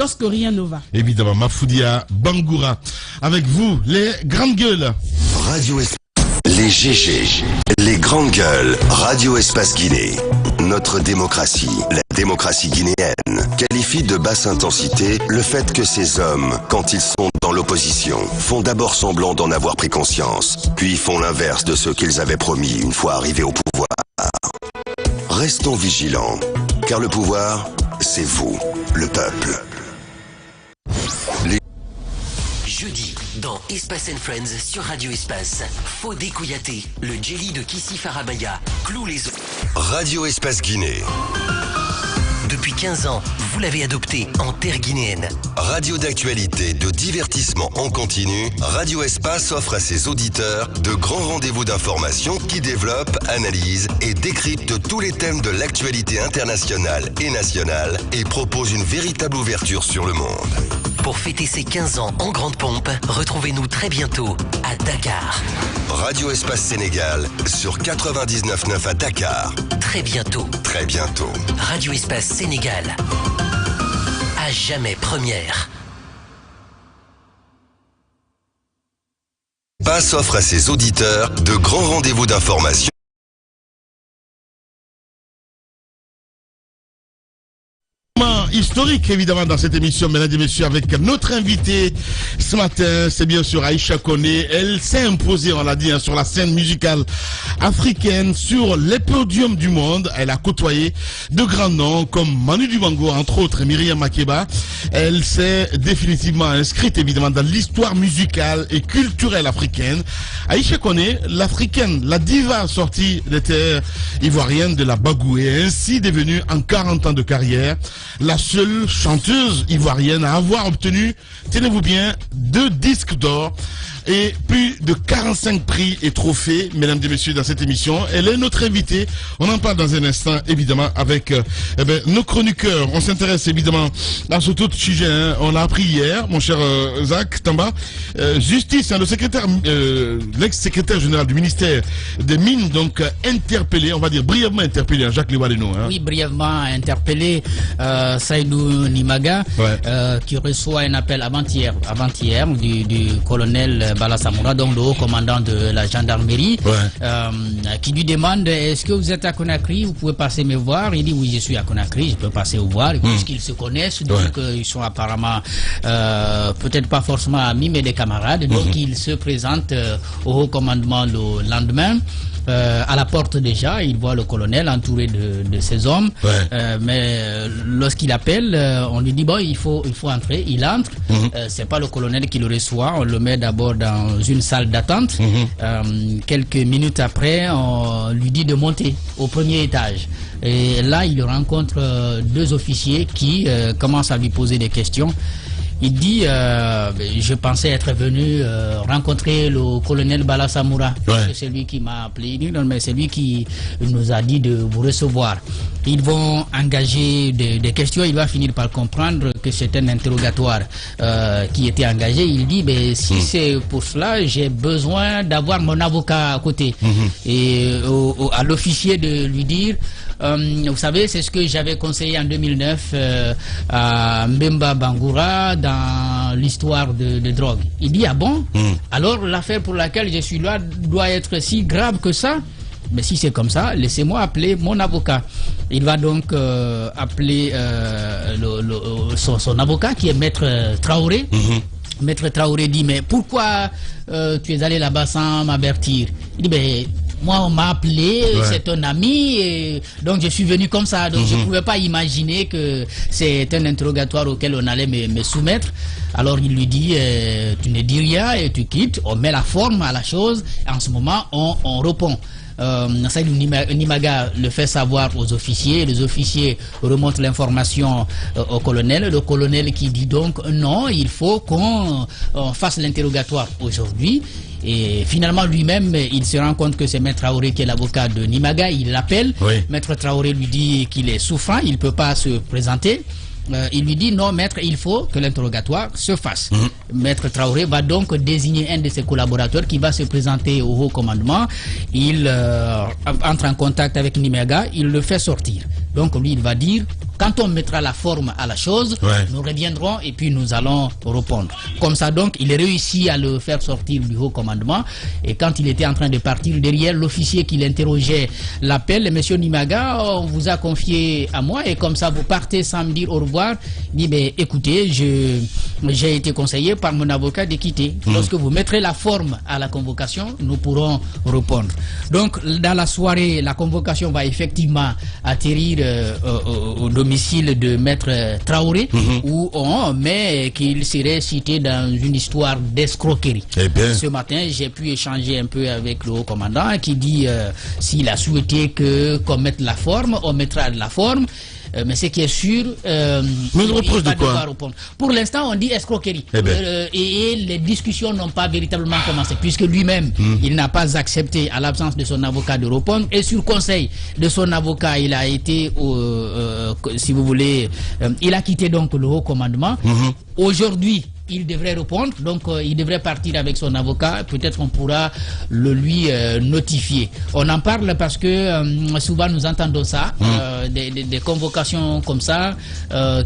lorsque rien ne va. Évidemment, Mafoudia Bangoura. Avec vous, les grandes gueules. Radio Espace. Les GG, les grandes gueules, Radio Espace Guinée. Notre démocratie, la démocratie guinéenne, qualifie de basse intensité le fait que ces hommes, quand ils sont dans l'opposition, font d'abord semblant d'en avoir pris conscience, puis font l'inverse de ce qu'ils avaient promis une fois arrivés au pouvoir. Restons vigilants, car le pouvoir, c'est vous, le peuple. Jeudi, dans Espace and Friends sur Radio Espace, Fodé Kouyaté, le jelly de Kissi Farabaya, cloue les... Radio Espace Guinée. Depuis 15 ans, vous l'avez adopté en terre guinéenne. Radio d'actualité, de divertissement en continu, Radio Espace offre à ses auditeurs de grands rendez-vous d'information qui développent, analysent et décryptent tous les thèmes de l'actualité internationale et nationale et propose une véritable ouverture sur le monde. Pour fêter ses 15 ans en grande pompe, retrouvez-nous très bientôt à Dakar. Radio Espace Sénégal sur 99.9 à Dakar. Très bientôt. Très bientôt. Radio Espace Sénégal. À jamais première. Espace offre à ses auditeurs de grands rendez-vous d'information. Historique évidemment dans cette émission, mesdames et messieurs, avec notre invité ce matin, c'est bien sûr Aïcha Koné. Elle s'est imposée, on l'a dit, sur la scène musicale africaine, sur les podiums du monde. Elle a côtoyé de grands noms comme Manu Dibango, entre autres, et Myriam Makeba. Elle s'est définitivement inscrite évidemment dans l'histoire musicale et culturelle africaine. Aïcha Koné, l'africaine, la diva sortie des terres ivoiriennes de la Bagou, est ainsi devenue en 40 ans de carrière la seule chanteuse ivoirienne à avoir obtenu, tenez-vous bien, 2 disques d'or et plus de 45 prix et trophées, mesdames et messieurs, dans cette émission. Elle est notre invitée. On en parle dans un instant, évidemment, avec nos chroniqueurs. On s'intéresse évidemment à ce tout sujet. Hein. On l'a appris hier, mon cher Zach Tamba. Justice, hein, le secrétaire, l'ex-secrétaire général du ministère des Mines, donc interpellé, on va dire brièvement interpellé, hein, Jacques Liwadeno. Hein. Oui, brièvement interpellé, Saïdou Nimaga, qui reçoit un appel avant-hier du colonel Bala Samoura, donc le haut commandant de la gendarmerie, qui lui demande: est-ce que vous êtes à Conakry, vous pouvez passer me voir? Il dit: oui, je suis à Conakry, je peux passer vous voir, puisqu'ils se connaissent, donc ils sont apparemment peut-être pas forcément amis, mais des camarades, donc ils se présentent au haut commandement le lendemain. À la porte déjà, il voit le colonel entouré de ses hommes, mais lorsqu'il appelle, on lui dit: bon, il faut entrer. Il entre, c'est pas le colonel qui le reçoit, on le met d'abord dans une salle d'attente. Quelques minutes après, on lui dit de monter au premier étage. Et là, il rencontre 2 officiers qui commencent à lui poser des questions. Il dit: je pensais être venu rencontrer le colonel Bala Samoura. C'est lui qui m'a appelé. Il dit: non, mais c'est lui qui nous a dit de vous recevoir. Ils vont engager des questions. Il va finir par comprendre que c'est un interrogatoire qui était engagé. Il dit: mais si c'est pour cela, j'ai besoin d'avoir mon avocat à côté. Et à l'officier de lui dire: vous savez, c'est ce que j'avais conseillé en 2009 à Mbemba Bangoura dans l'histoire de drogue. Il dit: ah bon? Alors l'affaire pour laquelle je suis là doit être si grave que ça? Mais si c'est comme ça, laissez-moi appeler mon avocat. Il va donc appeler son avocat, qui est Maître Traoré. Maître Traoré dit: mais pourquoi tu es allé là-bas sans m'avertir? Il dit: ben, moi on m'a appelé, c'est un ami, et donc je suis venu comme ça, donc je ne pouvais pas imaginer que c'est un interrogatoire auquel on allait me soumettre. Alors il lui dit: tu ne dis rien et tu quittes, on met la forme à la chose, et en ce moment on répond. Saïdou Nimaga le fait savoir aux officiers. Les officiers remontent l'information au colonel. Le colonel qui dit donc: non, il faut qu'on fasse l'interrogatoire aujourd'hui. Et finalement lui-même, il se rend compte que c'est Maître Traoré qui est l'avocat de Nimaga. Il l'appelle. Maître Traoré lui dit qu'il est souffrant, il ne peut pas se présenter. Il lui dit: non, maître, il faut que l'interrogatoire se fasse. Maître Traoré va donc désigner un de ses collaborateurs qui va se présenter au haut commandement. Il entre en contact avec Nimaga, il le fait sortir. Donc lui, il va dire: Quand on mettra la forme à la chose, nous reviendrons et puis nous allons répondre. Comme ça donc, il réussit à le faire sortir du haut commandement. Et quand il était en train de partir derrière, l'officier qui l'interrogeait l'appelle, monsieur Nimaga, on vous a confié à moi et comme ça vous partez sans me dire au revoir. Il dit, mais écoutez, j'ai été conseillé par mon avocat de quitter. Lorsque vous mettrez la forme à la convocation, nous pourrons répondre. Donc, dans la soirée, la convocation va effectivement atterrir au domicile de Maître Traoré, où on met qu'il serait cité dans une histoire d'escroquerie. Ce matin, j'ai pu échanger un peu avec le haut commandant qui dit s'il a souhaité qu'on mette la forme, on mettra de la forme. Mais ce qui est sûr, il reproche de quoi? Pour l'instant, on dit escroquerie. Et les discussions n'ont pas véritablement commencé, puisque lui-même, il n'a pas accepté, à l'absence de son avocat, de répondre. Et sur conseil de son avocat, il a été, si vous voulez, il a quitté donc le haut commandement. Aujourd'hui, il devrait répondre, donc il devrait partir avec son avocat, peut-être on pourra le lui notifier. On en parle parce que souvent nous entendons ça, des convocations comme ça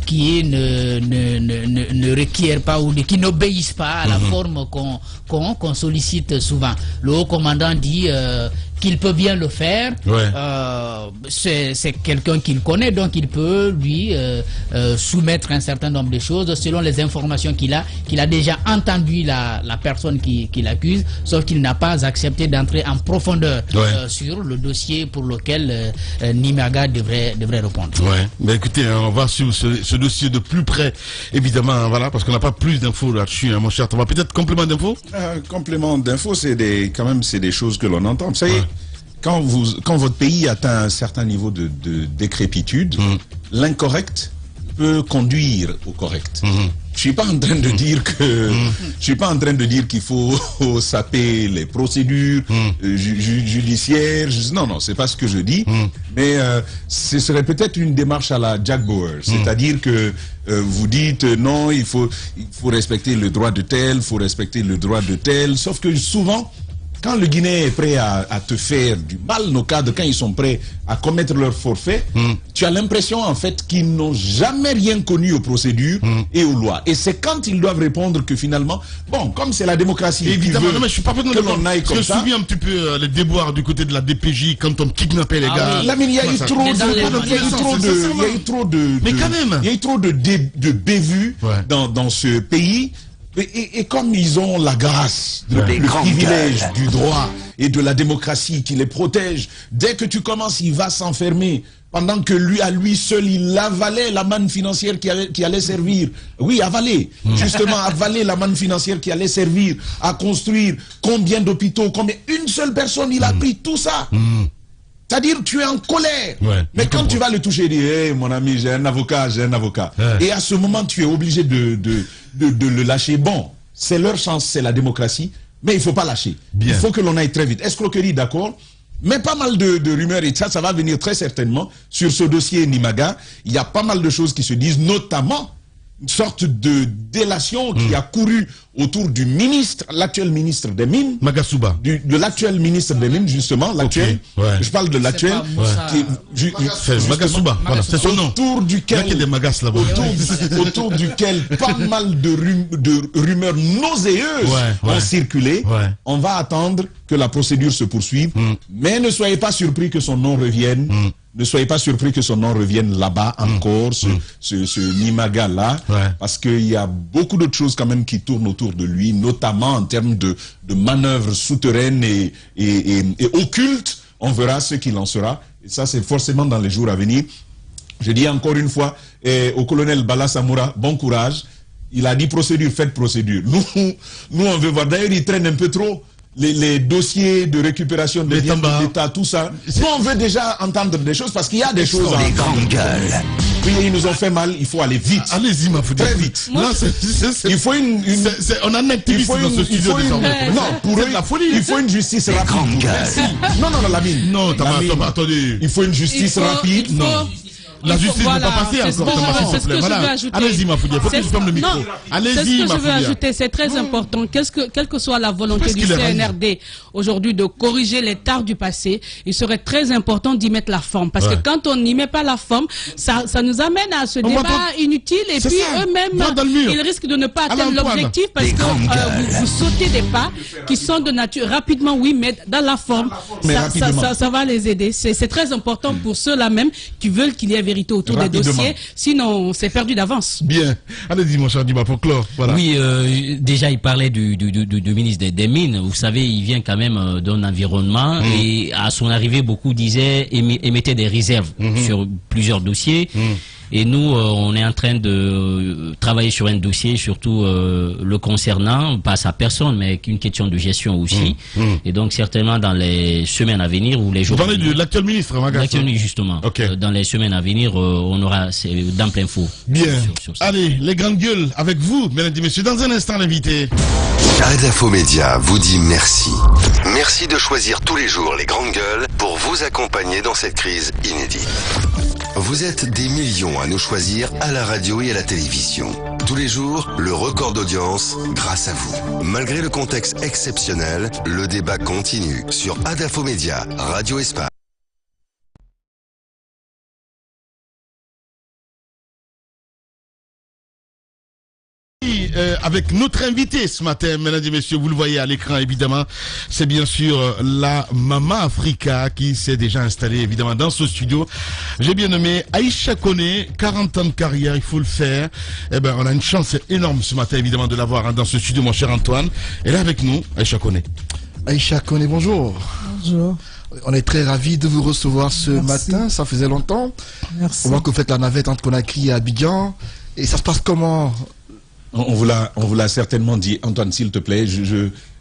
qui ne requièrent pas ou qui n'obéissent pas à la forme qu'on sollicite souvent. Le haut commandant dit qu'il peut bien le faire, c'est quelqu'un qu'il connaît, donc il peut lui soumettre un certain nombre de choses selon les informations qu'il a déjà entendu la personne qui l'accuse, sauf qu'il n'a pas accepté d'entrer en profondeur sur le dossier pour lequel Nimaga devrait répondre. Mais écoutez, on va suivre ce dossier de plus près, évidemment, voilà, parce qu'on n'a pas plus d'infos là-dessus, mon cher. On va peut-être complément d'infos. Complément d'infos, c'est des choses que l'on entend. Vous savez, quand votre pays atteint un certain niveau de décrépitude, l'incorrect peut conduire au correct. Je suis pas en train de dire que je suis pas en train de dire qu'il faut saper les procédures judiciaires. Non, c'est pas ce que je dis. Mais ce serait peut-être une démarche à la Jack Bauer, c'est-à-dire que vous dites non, il faut respecter le droit de tel, il faut respecter le droit de tel. Sauf que souvent, quand le Guinéen est prêt à te faire du mal, nos cadres, quand ils sont prêts à commettre leur forfait, tu as l'impression en fait qu'ils n'ont jamais rien connu aux procédures et aux lois. Et c'est quand ils doivent répondre que finalement, bon, comme c'est la démocratie, évidemment, non, mais je suis pas que l'on aille comme ça. Je me souviens un petit peu les déboires du côté de la DPJ quand on kidnappait les gars. Là, mais il y a eu trop de bévues dans ce pays. Et comme ils ont la grâce, le privilège du droit et de la démocratie qui les protège, dès que tu commences, il va s'enfermer. Pendant que à lui seul, il avalait la manne financière qui allait servir. Oui, avaler. Justement, avaler la manne financière qui allait servir à construire combien d'hôpitaux, une seule personne, il a pris tout ça. C'est-à-dire, tu es en colère. Mais quand tu vas le toucher, il dit, hey, mon ami, j'ai un avocat. Et à ce moment, tu es obligé de le lâcher. Bon, c'est leur chance, c'est la démocratie, mais il ne faut pas lâcher. Il faut que l'on aille très vite. Escroquerie, d'accord, mais pas mal de rumeurs, et ça va venir très certainement sur ce dossier Nimaga. Il y a pas mal de choses qui se disent, notamment une sorte de délation qui a couru autour du ministre, l'actuel ministre des Mines. Magasuba. De l'actuel ministre des Mines, justement, l'actuel. Je parle de l'actuel. C'est Magasuba, voilà, c'est son nom. Autour duquel, autour duquel pas mal de rumeurs nauséeuses ont circulé. On va attendre que la procédure se poursuive. Mais ne soyez pas surpris que son nom revienne. Ne soyez pas surpris que son nom revienne là-bas encore, ce Nimaga-là, parce qu'il y a beaucoup d'autres choses quand même qui tournent autour de lui, notamment en termes de manœuvres souterraines et occultes. On verra ce qu'il en sera. Et ça, c'est forcément dans les jours à venir. Je dis encore une fois au colonel Bala Samoura, bon courage. Il a dit procédure, faites procédure. Nous on veut voir. D'ailleurs, il traîne un peu trop. Les dossiers de récupération de biens de l'État, tout ça. Nous, on veut déjà entendre des choses parce qu'il y a des choses à entendre. Oui, ils nous ont fait mal, il faut aller vite. Allez-y, ma foudre. Très vite. Il faut on a un activiste dans ce studio désormais. Non, pour eux, la folie. Il faut une justice rapide. Non, Lamine. Non, attendez. Il faut une justice rapide. Non. La justice ne va pas passer encore. C'est ce que je veux ajouter. Allez-y, ma Foudia. Faut que je ferme le micro. Allez-y, ma Foudia. C'est ce que je veux ajouter. C'est très important. Quelle que soit la volonté du CNRD, aujourd'hui de corriger les tares du passé, il serait très important d'y mettre la forme. Parce que quand on n'y met pas la forme, ça nous amène à ce débat inutile et puis eux-mêmes, ils risquent de ne pas atteindre l'objectif parce que vous sautez des pas qui sont de nature rapidement, oui, mais dans la forme, ça va les aider. C'est très important pour ceux-là même qui veulent qu'il y ait vérité autour des dossiers, sinon c'est perdu d'avance. Bien. Allez-y, mon cher Diba, pour clore. Voilà. Oui, déjà, il parlait du ministre des Mines. Vous savez, il vient quand même d'un environnement et à son arrivée, beaucoup disaient, émettaient des réserves sur plusieurs dossiers. Et nous, on est en train de travailler sur un dossier, surtout le concernant, pas sa personne, mais une question de gestion aussi. Et donc, certainement, dans les semaines à venir, ou les jours... Vous parlez de l'actuel ministre, l'actuel ministre, justement. Dans les semaines à venir, on aura dans plein faux. Bien. Sur ça. Allez, les grandes gueules, avec vous, mesdames et messieurs. Dans un instant, l'invité. Adafo Média vous dit merci. Merci de choisir tous les jours les grandes gueules pour vous accompagner dans cette crise inédite. Vous êtes des millions à nous choisir à la radio et à la télévision. Tous les jours, le record d'audience grâce à vous. Malgré le contexte exceptionnel, le débat continue sur Adafo Média, Radio Espace. Avec notre invité ce matin, mesdames et messieurs, vous le voyez à l'écran évidemment, c'est bien sûr la Maman Africa qui s'est déjà installée évidemment dans ce studio. J'ai bien nommé Aïcha Koné, 40 ans de carrière, il faut le faire. Eh ben, on a une chance énorme ce matin évidemment de l'avoir dans ce studio, mon cher Antoine. Elle est avec nous, Aïcha Koné. Aïcha Koné, bonjour. Bonjour. On est très ravis de vous recevoir ce matin, ça faisait longtemps. Merci. On voit que vous faites la navette entre Conakry et Abidjan. Et ça se passe comment? On vous l'a certainement dit, Antoine, s'il te plaît.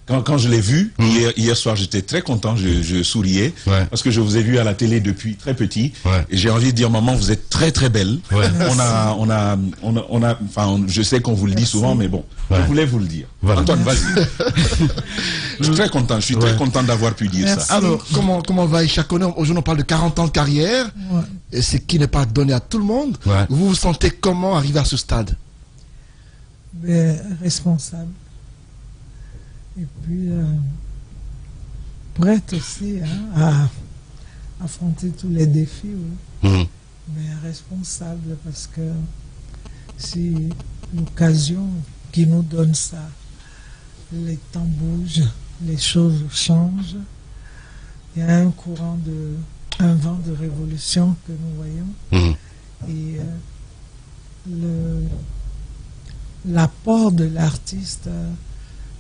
Quand je l'ai vu, hier soir, j'étais très content, je souriais, parce que je vous ai vu à la télé depuis très petit, et j'ai envie de dire, maman, vous êtes très très belle. Enfin, je sais qu'on vous le dit souvent, mais bon, je voulais vous le dire. Voilà. Antoine, vas-y. Je suis très content, d'avoir pu dire ça. Alors, comment va Aïcha Koné? Aujourd'hui, on parle de 40 ans de carrière, et ce qui n'est pas donné à tout le monde. Vous vous sentez comment arriver à ce stade? Responsable. Et puis, prête aussi à affronter tous les défis, mais responsable parce que c'est l'occasion qui nous donne ça. Les temps bougent, les choses changent. Il y a un vent de révolution que nous voyons. Et l'apport de l'artiste,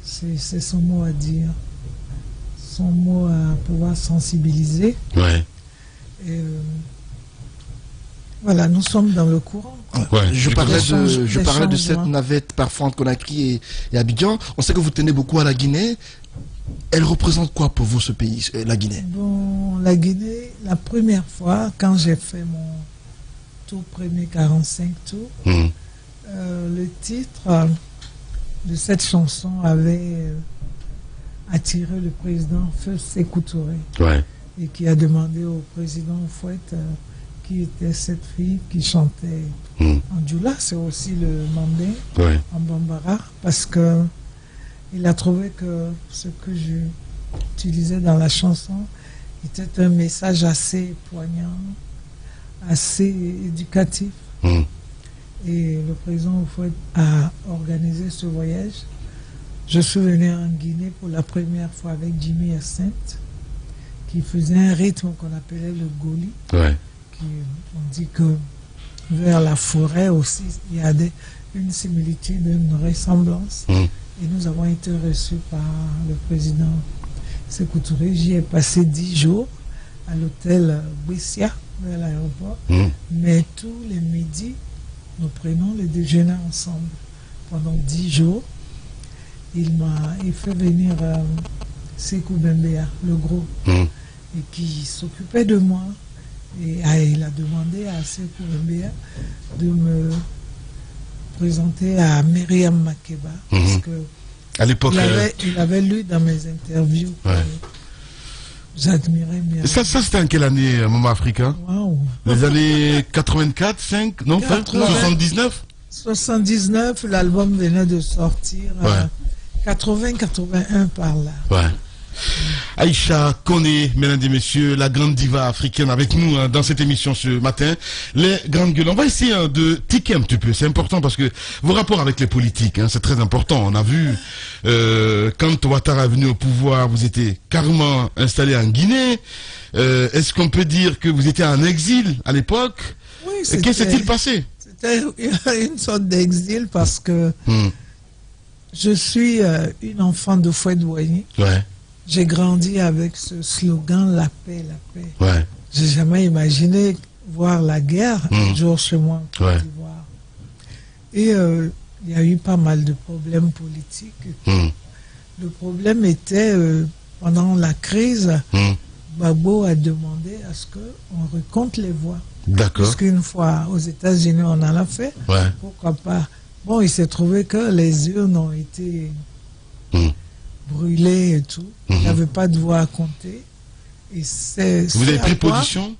c'est son mot à dire, son mot à pouvoir sensibiliser. Et voilà, nous sommes dans le courant. Je parlais de cette navette parfois entre Conakry et Abidjan. On sait que vous tenez beaucoup à la Guinée. Elle représente quoi pour vous, ce pays, la Guinée? Bon, la Guinée, la première fois, quand j'ai fait mon tout premier 45 tours, le titre de cette chanson avait attiré le président Feu Sékou Touré, et qui a demandé au président Fouette qui était cette fille qui chantait en djoula, c'est aussi le mandé, en bambara, parce que il a trouvé que ce que j'utilisais dans la chanson était un message assez poignant, assez éducatif. Et le président Fouette a organisé ce voyage. Je suis venu en Guinée pour la première fois avec Jimmy Hyacinthe, qui faisait un rythme qu'on appelait le Goli. On dit que vers la forêt aussi, il y a une similitude, une ressemblance. Et nous avons été reçus par le président Sékou Touré. J'y ai passé 10 jours à l'hôtel Bouissia, vers l'aéroport. Mais tous les midis, nous prenons le déjeuner ensemble pendant 10 jours. Il fait venir Sékou Bembea, le gros, et qui s'occupait de moi. Et il a demandé à Sékou Bembea de me présenter à Myriam Makeba, parce que à l'époque, il avait lu dans mes interviews. J'admirais Myriam. Ça c'était en quelle année, Maman Africa? Les années 84, 5, non, 79? 79, l'album venait de sortir, 80-81 par là. Aïcha Koné, mesdames et messieurs, la grande diva africaine avec nous dans cette émission ce matin. Les grandes gueules. On va essayer de tiquer un petit peu. C'est important parce que vos rapports avec les politiques, c'est très important. On a vu quand Ouattara est venu au pouvoir, vous étiez carrément installé en Guinée. Est-ce qu'on peut dire que vous étiez en exil à l'époque? Oui, qu'est-ce s'est-il passé? C'était une sorte d'exil parce que je suis une enfant de Fouet-Douanier. Ouais. J'ai grandi avec ce slogan, la paix, la paix. Ouais. J'ai jamais imaginé voir la guerre un jour chez moi en Côte d'Ivoire. Et il y a eu pas mal de problèmes politiques. Le problème était, pendant la crise, Gbagbo a demandé à ce qu'on recompte les voix. D'accord. Parce qu'une fois aux États-Unis, on en a fait. Ouais. Pourquoi pas? Bon, il s'est trouvé que les urnes ont été brûlées et tout. Il n'y avait pas de voix à compter. Et vous avez pris position?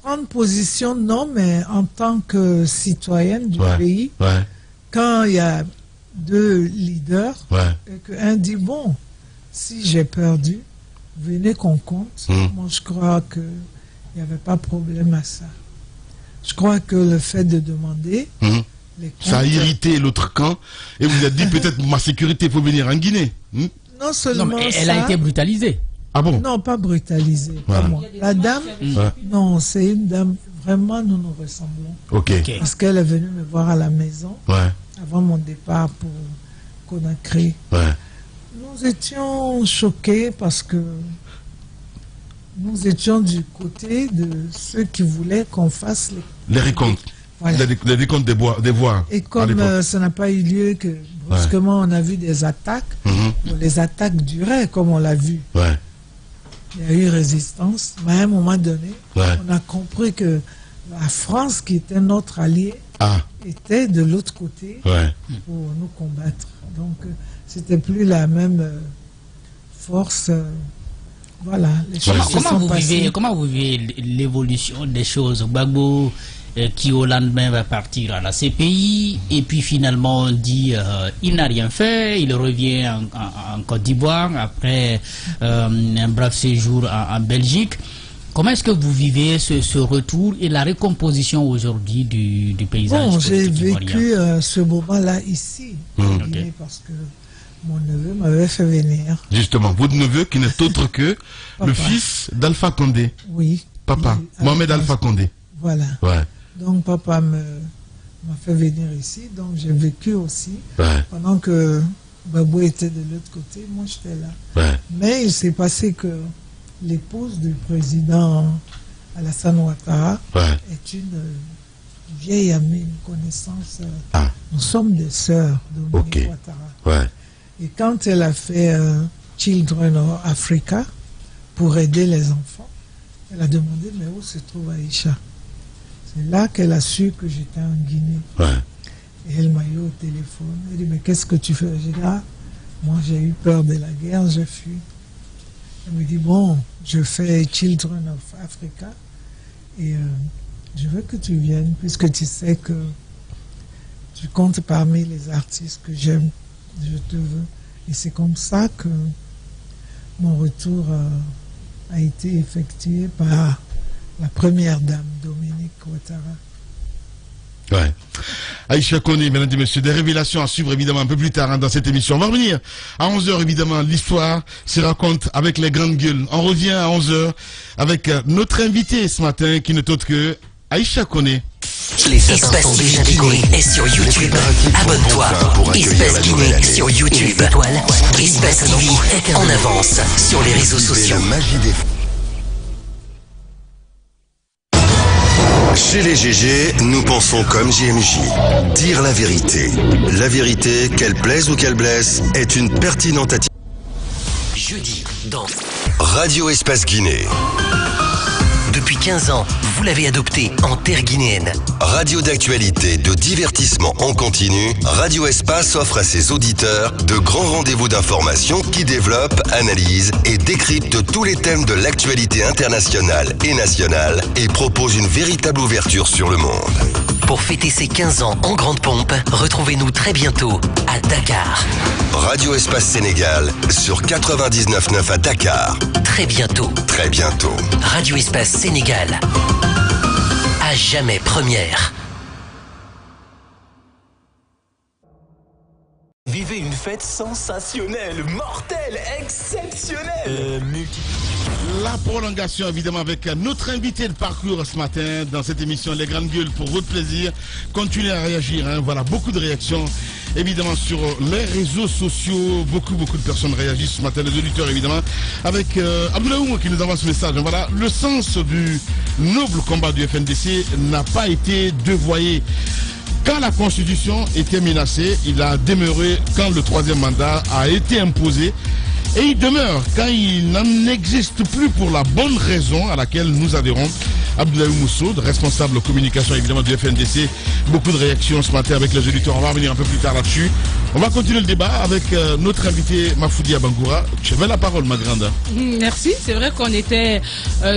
Prendre position, non, mais en tant que citoyenne du pays, quand il y a deux leaders, et qu'un dit, bon, si j'ai perdu, venez qu'on compte. Moi, je crois qu'il n'y avait pas de problème à ça. Je crois que le fait de demander... Ça a irrité l'autre camp et vous avez dit peut-être pour ma sécurité, il faut venir en Guinée. Non seulement non, elle a été brutalisée. Ah bon? Non, pas brutalisée. Pas moi. La dame, non, c'est une dame, vraiment nous nous ressemblons. Okay. Parce qu'elle est venue me voir à la maison avant mon départ pour Conakry. Nous étions choqués parce que nous étions du côté de ceux qui voulaient qu'on fasse les récomptes. Voilà. Les décomptes des voix. Et comme ça n'a pas eu lieu, que brusquement on a vu des attaques, les attaques duraient comme on l'a vu. Il y a eu résistance, mais à un moment donné, on a compris que la France, qui était notre allié, était de l'autre côté pour nous combattre. Donc c'était plus la même force. Voilà. Les choses comment vous vivez l'évolution des choses? Gbagbo qui au lendemain va partir à la CPI et puis finalement on dit il n'a rien fait, il revient en Côte d'Ivoire après un bref séjour en Belgique. Comment est-ce que vous vivez ce retour et la recomposition aujourd'hui du paysage? Bon, j'ai vécu ce moment-là ici en Guinée parce que mon neveu m'avait fait venir. Justement, votre neveu qui n'est autre que le fils d'Alpha Condé. Oui. Papa, Mohamed Alpha Condé. Voilà. Donc papa m'a fait venir ici, donc j'ai vécu aussi. Pendant que Gbagbo était de l'autre côté, moi j'étais là. Mais il s'est passé que l'épouse du président Alassane Ouattara est une vieille amie, une connaissance. Nous sommes des sœurs de Ouattara. Et quand elle a fait Children of Africa pour aider les enfants, elle a demandé mais où se trouve Aïcha? C'est là qu'elle a su que j'étais en Guinée. Et elle m'a eu au téléphone. Elle dit mais qu'est-ce que tu fais? J'ai dit moi j'ai eu peur de la guerre, j'ai fui. Elle me dit bon, je fais Children of Africa et je veux que tu viennes puisque tu sais que tu comptes parmi les artistes que j'aime. Je te veux. Et c'est comme ça que mon retour a été effectué par la première dame, Dominique Ouattara. Aïcha Koné, mesdames et messieurs, des révélations à suivre évidemment un peu plus tard dans cette émission. On va revenir à 11h évidemment, l'histoire se raconte avec les grandes gueules. On revient à 11h avec notre invité ce matin qui n'est autre que Aïcha Koné. Espace sont déjà décorés et sur YouTube. Abonne-toi. Espace Guinée sur YouTube. Espace TV en avance sur les réseaux sociaux. Chez les GG, nous pensons comme JMJ. Dire la vérité. La vérité, qu'elle plaise ou qu'elle blesse, est une pertinente attitude. Jeudi, dans Radio Espace Guinée. Depuis 15 ans, vous l'avez adopté en terre guinéenne. Radio d'actualité, de divertissement en continu, Radio Espace offre à ses auditeurs de grands rendez-vous d'information qui développent, analysent et décryptent tous les thèmes de l'actualité internationale et nationale et propose une véritable ouverture sur le monde. Pour fêter ses 15 ans en grande pompe, retrouvez-nous très bientôt à Dakar. Radio Espace Sénégal sur 99.9 à Dakar. Très bientôt. Très bientôt. Radio Espace Sénégal. À jamais première. Vivez une fête sensationnelle, mortelle, exceptionnelle. La prolongation, évidemment, avec notre invité de parcours ce matin dans cette émission Les Grandes Gueules pour votre plaisir. Continuez à réagir, hein. Voilà, beaucoup de réactions, évidemment, sur les réseaux sociaux. Beaucoup de personnes réagissent ce matin, les auditeurs, évidemment, avec Abdoulaye qui nous envoie ce message. Voilà, le sens du noble combat du FNDC n'a pas été dévoyé. Quand la Constitution était menacée, il a demeuré quand le troisième mandat a été imposé. Et il demeure quand il n'en existe plus pour la bonne raison à laquelle nous adhérons. Abdoulaye Moussoud, responsable communication évidemment du FNDC. Beaucoup de réactions ce matin avec les auditeurs. On va revenir un peu plus tard là-dessus. On va continuer le débat avec notre invité Mafoudi Abangoura. Tu avais la parole, ma grande. Merci. C'est vrai qu'on était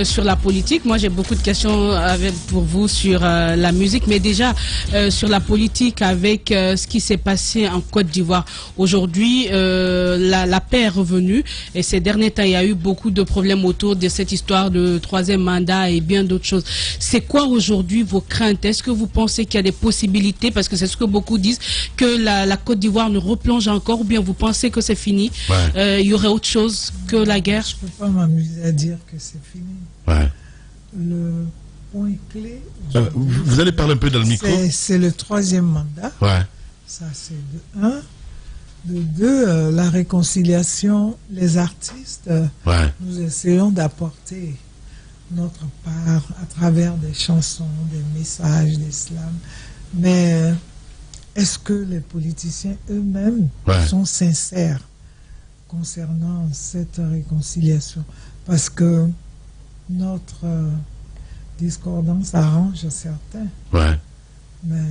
sur la politique. Moi, j'ai beaucoup de questions pour vous sur la musique, mais déjà sur la politique avec ce qui s'est passé en Côte d'Ivoire. Aujourd'hui, la paix est revenue et ces derniers temps, il y a eu beaucoup de problèmes autour de cette histoire de troisième mandat et bien d'autres choses. C'est quoi aujourd'hui vos craintes? Est-ce que vous pensez qu'il y a des possibilités, parce que c'est ce que beaucoup disent, que la Côte d'Ivoire ne replonge encore, ou bien vous pensez que c'est fini? Il y aurait autre chose que la guerre? Je ne peux pas m'amuser à dire que c'est fini. Ouais. Le point clé... vous allez parler un peu dans le micro? C'est le troisième mandat. Ouais. Ça, c'est de 1. De 2, la réconciliation. Les artistes, nous essayons d'apporter notre part à travers des chansons, des messages, des slams. Mais est-ce que les politiciens eux-mêmes sont sincères concernant cette réconciliation? Parce que notre discordance arrange certains. Ouais. Mais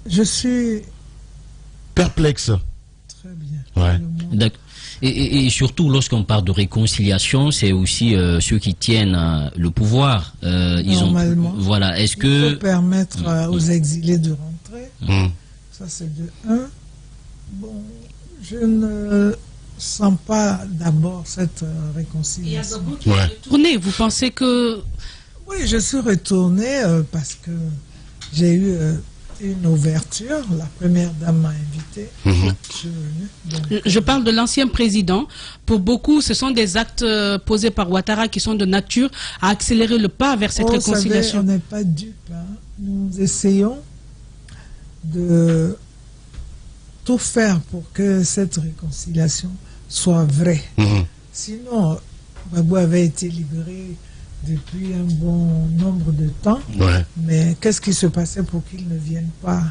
je suis perplexe. Très bien. Ouais. Et surtout, lorsqu'on parle de réconciliation, c'est aussi ceux qui tiennent le pouvoir. Normalement. Voilà. Est-ce que... Il faut permettre aux exilés de rentrer. Ça, c'est de 1. Bon, je ne sens pas d'abord cette réconciliation. Il y a retourné. Vous pensez que... Oui, je suis retournée parce que j'ai eu... une ouverture, la première dame m'a invité. Je suis venue. Je parle de l'ancien président. Pour beaucoup, ce sont des actes posés par Ouattara qui sont de nature à accélérer le pas vers cette réconciliation. Savez, on n'est pas dupes. Hein. Nous essayons de tout faire pour que cette réconciliation soit vraie. Sinon, Gbagbo avait été libéré depuis un bon nombre de temps. Mais qu'est-ce qui se passait pour qu'ils ne viennent pas?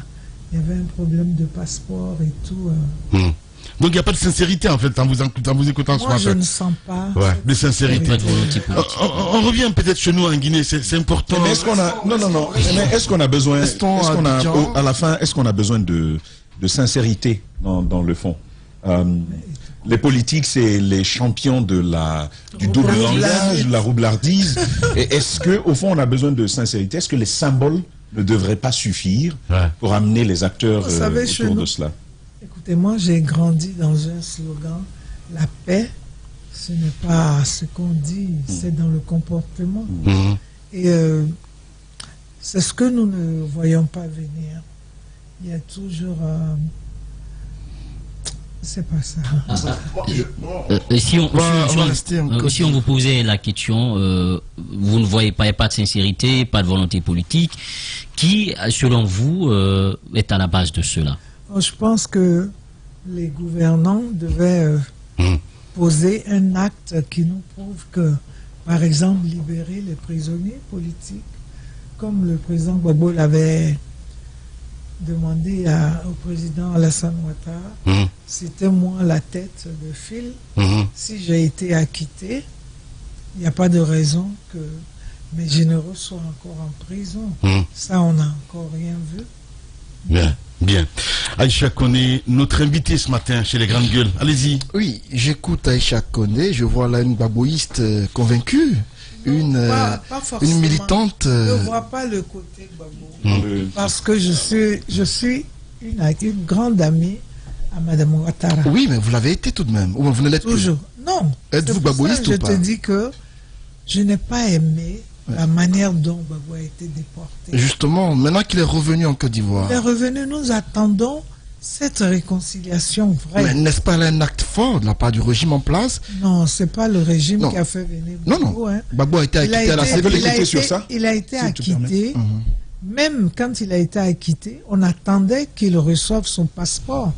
Il y avait un problème de passeport et tout. Donc il n'y a pas de sincérité en fait en vous écoutant ce matin. Moi je ne sens pas de sincérité. On revient peut-être chez nous en Guinée, c'est important. Mais est-ce qu'on a Mais est-ce qu'on a besoin à la fin, est-ce qu'on a besoin de sincérité dans le fond? Les politiques, c'est les champions du double langage, de la roublardise. Et est-ce qu'au fond, on a besoin de sincérité? Est-ce que les symboles ne devraient pas suffire pour amener les acteurs autour de cela? Écoutez, moi, j'ai grandi dans un slogan, la paix, ce n'est pas ce qu'on dit, c'est dans le comportement. Et c'est ce que nous ne voyons pas venir. Il y a toujours... c'est pas ça. Si on vous posait la question, vous ne voyez pas, pas de sincérité, pas de volonté politique, qui, selon vous, est à la base de cela? Je pense que les gouvernants devaient poser un acte qui nous prouve que, par exemple, libérer les prisonniers politiques, comme le président Gbagbo l'avait demandé au président Alassane Ouattara, c'était moi la tête de file. Si j'ai été acquitté, il n'y a pas de raison que Mais je ne reçois encore en prison. Ça, on n'a encore rien vu. Bien, bien. Aïcha Koné, notre invité ce matin chez les Grandes Gueules. Allez-y. Oui, j'écoute Aïcha Koné, je vois là une babouiste convaincue, une militante. Je ne vois pas le côté babou. Parce que je suis une grande amie à Madame Ouattara. Oui, mais vous l'avez été tout de même. Ou vous ne l'êtes toujours. Non. Êtes-vous babouiste ou pas? Je te dis que je n'ai pas aimé la manière dont Gbagbo a été déporté. Justement, maintenant qu'il est revenu en Côte d'Ivoire. Il est revenu, nous attendons cette réconciliation vraie. Mais n'est-ce pas un acte fort de la part du régime en place? Non, c'est pas le régime qui a fait venir Gbagbo. Non. Gbagbo a été acquitté à la CPI. sur ça. Il a été acquitté. Même quand il a été acquitté, on attendait qu'il reçoive son passeport.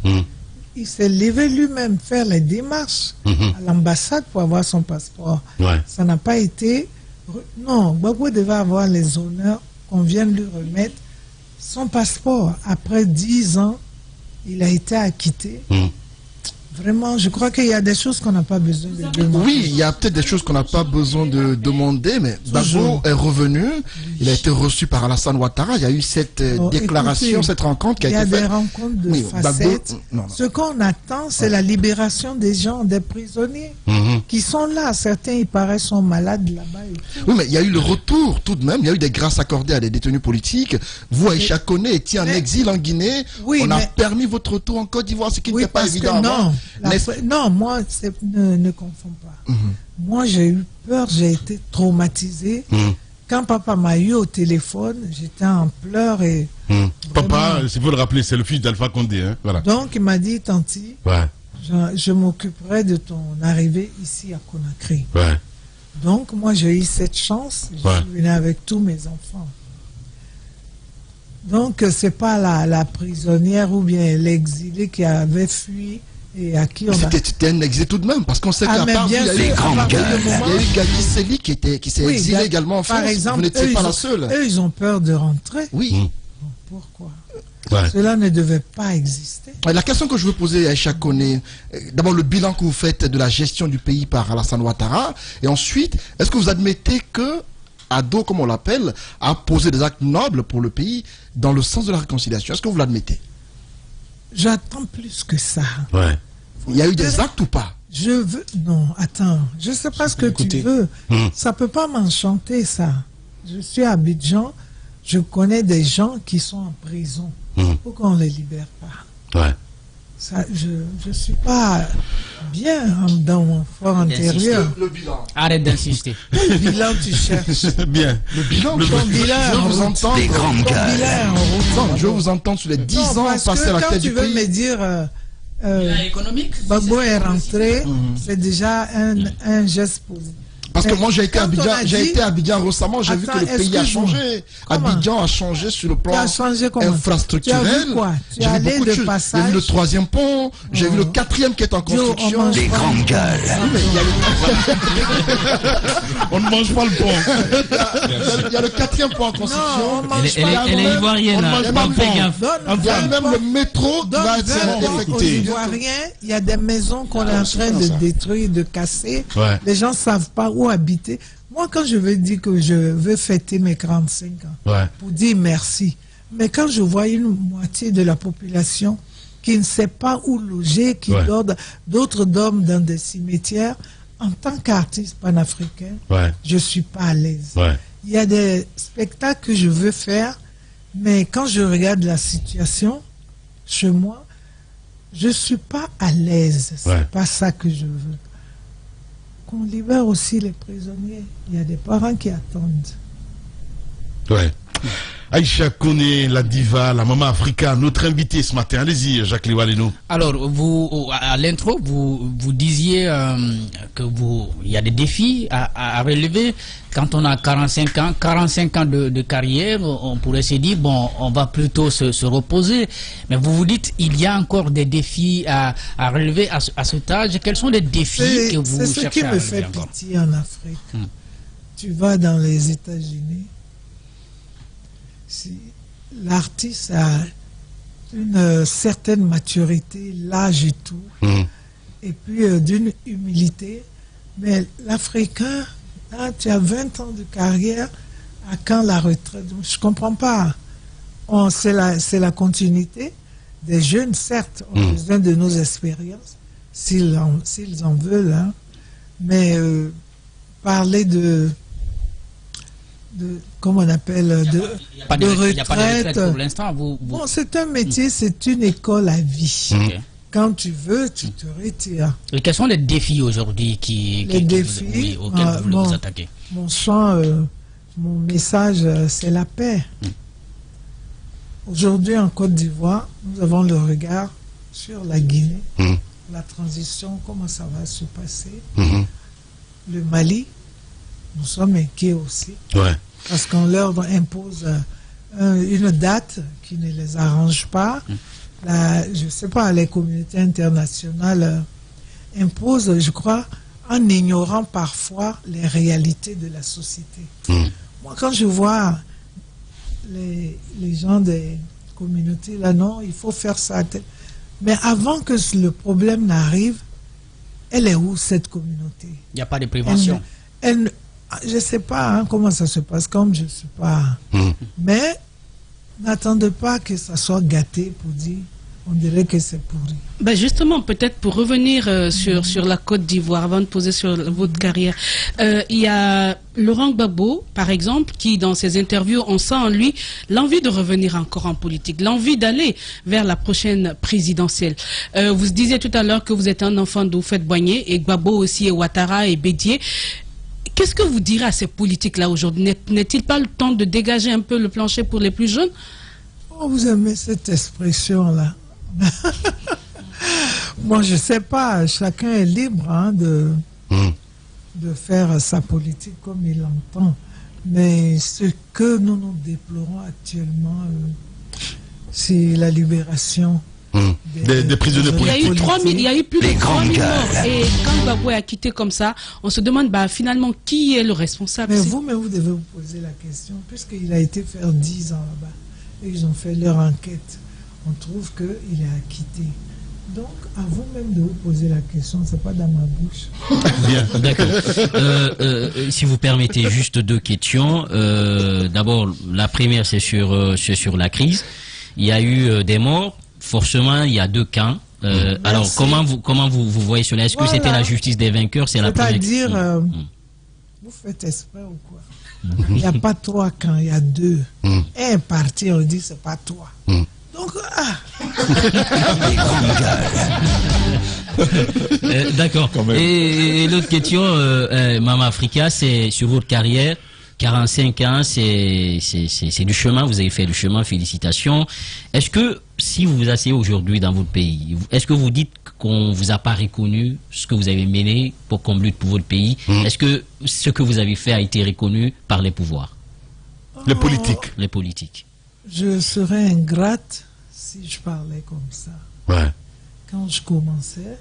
Il s'est levé lui-même faire les démarches à l'ambassade pour avoir son passeport. Ça n'a pas été... Non, Gbagbo devait avoir les honneurs qu'on vient de lui remettre son passeport. Après 10 ans, il a été acquitté. Vraiment, je crois qu'il y a des choses qu'on n'a pas besoin de demander. Oui, il y a peut-être des choses qu'on n'a pas besoin de demander, mais Gbagbo est revenu. Il a été reçu par Alassane Ouattara. Il y a eu cette déclaration, écoutez, cette rencontre qui a été faite. Il y a des rencontres de facettes. Ce qu'on attend, c'est la libération des gens, des prisonniers qui sont là. Certains, il paraît, sont malades là-bas. Oui, mais il y a eu le retour tout de même. Il y a eu des grâces accordées à des détenus politiques. Vous, Aïcha Koné, étiez en exil en Guinée. Oui, on a permis votre retour en Côte d'Ivoire, ce qui n'était pas évident avant. Non, moi, ne confonds pas. Moi, j'ai eu peur, j'ai été traumatisé. Quand papa m'a eu au téléphone, j'étais en pleurs et... Papa, si vous le rappelez, c'est le fils d'Alpha Condé. Hein? Voilà. Donc, il m'a dit, Tanti, je m'occuperai de ton arrivée ici à Conakry. Donc, moi, j'ai eu cette chance. Je suis venu avec tous mes enfants. Donc, c'est pas la prisonnière ou bien l'exilé qui avait fui et à qui on a... C'était un exilé tout de même, parce qu'on sait qu'à part vous, il y a eu Gadi Seli qui s'est exilé également en France. Par exemple, vous n'étiez pas la seule. Eux, ils ont peur de rentrer. Oui. Pourquoi Cela ne devait pas exister. La question que je veux poser à Aïcha Koné, d'abord le bilan que vous faites de la gestion du pays par Alassane Ouattara, et ensuite, est-ce que vous admettez que Ado, comme on l'appelle, a posé des actes nobles pour le pays dans le sens de la réconciliation? Est-ce que vous l'admettez? J'attends plus que ça. Il y a eu des actes ou pas? Je veux... Non, attends. Je ne sais pas ce que tu veux. Ça ne peut pas m'enchanter, ça. Je suis à Abidjan. Je connais des gens qui sont en prison. Pourquoi on ne les libère pas? Ça, je ne suis pas bien dans mon fort intérieur. Le bilan. Arrête d'insister. Quel bilan tu cherches? Bien. Le bilan. Je vous entends. Des grandes gueules. Je vous entends sur les 10 ans passés à la tête du pays. Quand tu veux me dire économique, Gbagbo est rentré, c'est déjà un geste positif. Parce que moi j'ai été à Abidjan récemment, j'ai vu que le pays a changé. Abidjan a changé sur le plan infrastructurel. Tu as vu de passage. J'ai vu le 3e pont, j'ai vu le 4e qui est en construction. Des grandes gueules. On ne mange pas le pont. Il y a le 4e pont en construction. Elle est ivoirienne. Il y a même le métro qui va être effectué. Il y a des maisons qu'on est en train de détruire, de casser. Les gens ne savent pas où habiter. Moi, quand je veux dire que je veux fêter mes 45 ans, pour dire merci, mais quand je vois une moitié de la population qui ne sait pas où loger, qui d'autres dorment dans des cimetières, en tant qu'artiste panafricain, je ne suis pas à l'aise. Il y a des spectacles que je veux faire, mais quand je regarde la situation chez moi, je ne suis pas à l'aise. C'est pas ça que je veux. Qu'on libère aussi les prisonniers. Il y a des parents qui attendent. Aïcha Koné, la diva, la maman africaine, notre invité ce matin. Allez-y, Jacques Liwaleno. Alors, vous, à l'intro, vous disiez il y a des défis à relever. Quand on a 45 ans de carrière, on pourrait se dire, bon, on va plutôt se reposer. Mais vous vous dites, il y a encore des défis à relever à cet âge. Quels sont les défis que vous cherchez à relever? C'est ce qui me fait pitié en Afrique. Tu vas dans les États-Unis, si l'artiste a une certaine maturité, l'âge et tout, et puis d'une humilité, mais l'Africain, tu as 20 ans de carrière, À quand la retraite? Je ne comprends pas. C'est la continuité. Des jeunes, certes, ont besoin de nos expériences, s'ils en veulent. Hein. Mais parler de comment on appelle, de retraite. Il n'y a pas de retraite pour l'instant. Bon, c'est un métier, c'est une école à vie. Okay. Quand tu veux, tu te retires. Et quels sont les défis aujourd'hui auxquels vous vous attaquez? Mon chant, mon message, c'est la paix. Aujourd'hui, en Côte d'Ivoire, nous avons le regard sur la Guinée, la transition, comment ça va se passer. Le Mali, nous sommes inquiets aussi, parce qu'on leur impose une date qui ne les arrange pas. Je ne sais pas, les communautés internationales imposent, je crois, en ignorant parfois les réalités de la société. Moi, quand je vois les gens des communautés, là, non, il faut faire ça. Mais avant que le problème n'arrive, elle est où, cette communauté? Il n'y a pas de prévention. Je ne sais pas comment ça se passe, comme je ne sais pas. Mais n'attendez pas que ça soit gâté pour dire, on dirait que c'est pourri. Ben justement, peut-être pour revenir sur la Côte d'Ivoire, avant de poser sur votre carrière, il y a Laurent Gbagbo, par exemple, qui dans ses interviews, on sent en lui l'envie de revenir encore en politique, l'envie d'aller vers la prochaine présidentielle. Vous disiez tout à l'heure que vous êtes un enfant d'Oufette-Boigné, et Gbagbo aussi, et Ouattara, et Bédié. Qu'est-ce que vous direz à ces politiques-là aujourd'hui? N'est-il pas le temps de dégager un peu le plancher pour les plus jeunes? Oh, vous aimez cette expression-là. Moi, je ne sais pas. Chacun est libre de faire sa politique comme il l'entend. Mais ce que nous déplorons actuellement, c'est la libération des prisonniers politiques. Il y a eu plus de 3 000 morts. Et quand Gbagbo a quitté comme ça, on se demande finalement qui est le responsable. Mais vous devez vous poser la question, puisqu'il a été faire 10 ans là-bas. Et ils ont fait leur enquête. On trouve qu'il est acquitté. Donc, à vous-même de vous poser la question, c'est pas dans ma bouche. Bien, d'accord. Si vous permettez, juste 2 questions. D'abord, la première, c'est sur la crise. Il y a eu des morts. Forcément, il y a 2 camps. Alors, comment vous voyez cela? Est-ce que c'était la justice des vainqueurs? C'est la première. C'est-à-dire, vous faites exprès ou quoi? Il n'y a pas 3 camps, il y a 2. Un parti, on dit, c'est pas toi. Donc, d'accord. Et l'autre question, Mama Africa, c'est sur votre carrière. 45 ans, c'est du chemin, vous avez fait du chemin, félicitations. Est-ce que, si vous vous asseyez aujourd'hui dans votre pays, est-ce que vous dites qu'on ne vous a pas reconnu ce que vous avez mené pour qu'on lutte pour votre pays? Est-ce que ce que vous avez fait a été reconnu par les pouvoirs? Les politiques. Les politiques. Je serais ingrate si je parlais comme ça. Quand je commençais,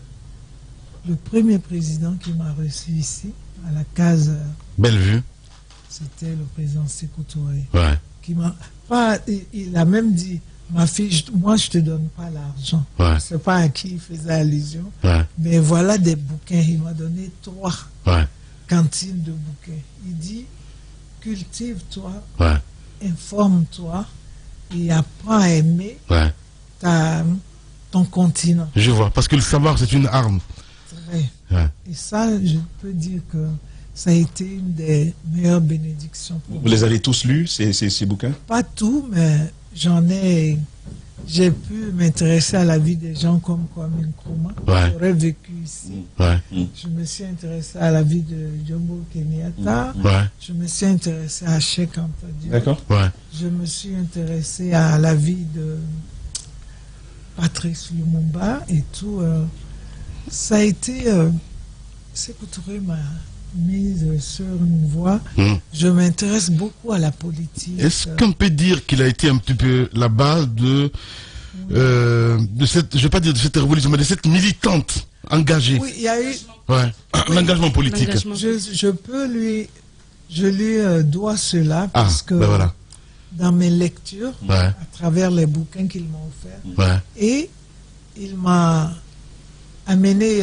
le premier président qui m'a reçu ici, à la case Bellevue, c'était le président Sékou Touré. Il a même dit, ma fille, moi je te donne pas l'argent. Je ne sais pas à qui il faisait allusion. Mais voilà des bouquins. Il m'a donné 3 cantines de bouquins. Il dit, cultive-toi, informe-toi et apprends à aimer ton continent. Je vois, parce que le savoir c'est une arme. Et ça, je peux dire que ça a été une des meilleures bénédictions pour moi. Vous les avez tous lus, ces bouquins? Pas tout, mais j'ai pu m'intéresser à la vie des gens comme Kwame Nkrumah. J'aurais vécu ici. Je me suis intéressé à la vie de Jomo Kenyatta. Je me suis intéressé à Cheikh Anta Diop. D'accord. Je me suis intéressé à la vie de Patrice Lumumba et tout. Ça a été... Sékou Touré m'a mise sur une voie. Je m'intéresse beaucoup à la politique. Est-ce qu'on peut dire qu'il a été un petit peu la base de cette, je vais pas dire de cette révolution, mais de cette militante engagée? Oui, il y a eu l'engagement politique. Je lui dois cela parce que dans mes lectures, à travers les bouquins qu'il m'a offerts, et il m'a amené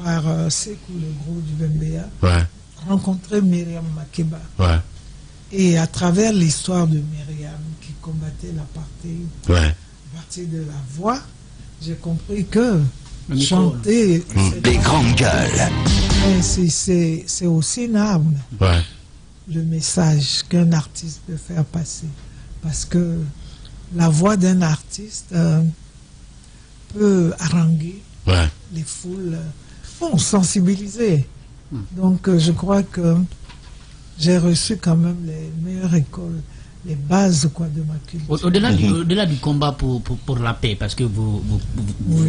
par Sékou le Gros du Bembeya, rencontrer Myriam Makeba. Et à travers l'histoire de Myriam qui combattait l'apartheid, à partir de la voix, j'ai compris que chanter... Des grandes gueules. C'est aussi une arme. Le message qu'un artiste peut faire passer. Parce que la voix d'un artiste peut haranguer les foules, sensibiliser. Donc je crois que j'ai reçu quand même les meilleures écoles, les bases de ma culture. Au-delà du combat pour la paix, parce que vous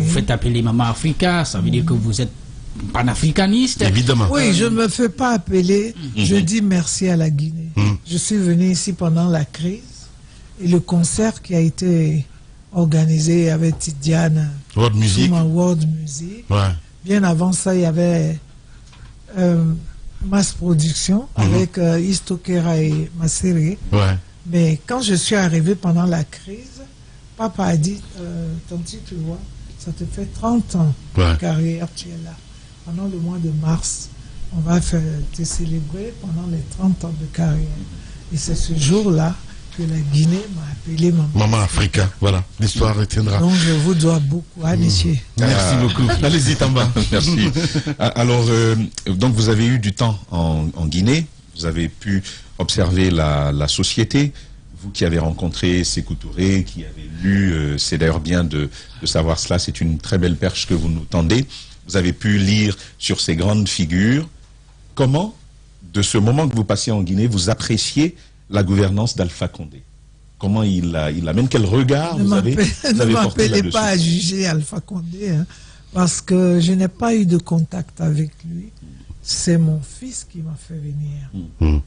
faites appeler Maman Africa, ça veut dire que vous êtes panafricaniste. Évidemment. Oui, je ne me fais pas appeler. Je dis merci à la Guinée. Je suis venu ici pendant la crise et le concert qui a été organisé avec Tidiane World Music. World Music. Bien avant ça, il y avait Mass Production avec Istokera et Masséré. Mais quand je suis arrivé pendant la crise, papa a dit, Tanti, tu vois, ça te fait 30 ans de carrière, tu es là. Pendant le mois de mars, on va te célébrer pendant les 30 ans de carrière. Et c'est ce jour-là que la Guinée m'a appelé Maman Africa. Voilà, l'histoire retiendra. Donc je vous dois beaucoup, Aniché. Merci beaucoup. Allez-y, Tamba. Merci. Alors, donc vous avez eu du temps en Guinée, vous avez pu observer la société, vous qui avez rencontré Sékou Touré, qui avez lu, c'est d'ailleurs bien de savoir cela, c'est une très belle perche que vous nous tendez. Vous avez pu lire sur ces grandes figures. Comment, de ce moment que vous passez en Guinée, vous appréciez la gouvernance d'Alpha Condé? Comment il amène? Quel regard vous avez porté là-dessus? Ne m'appelez pas à juger Alpha Condé, parce que je n'ai pas eu de contact avec lui. C'est mon fils qui m'a fait venir. Il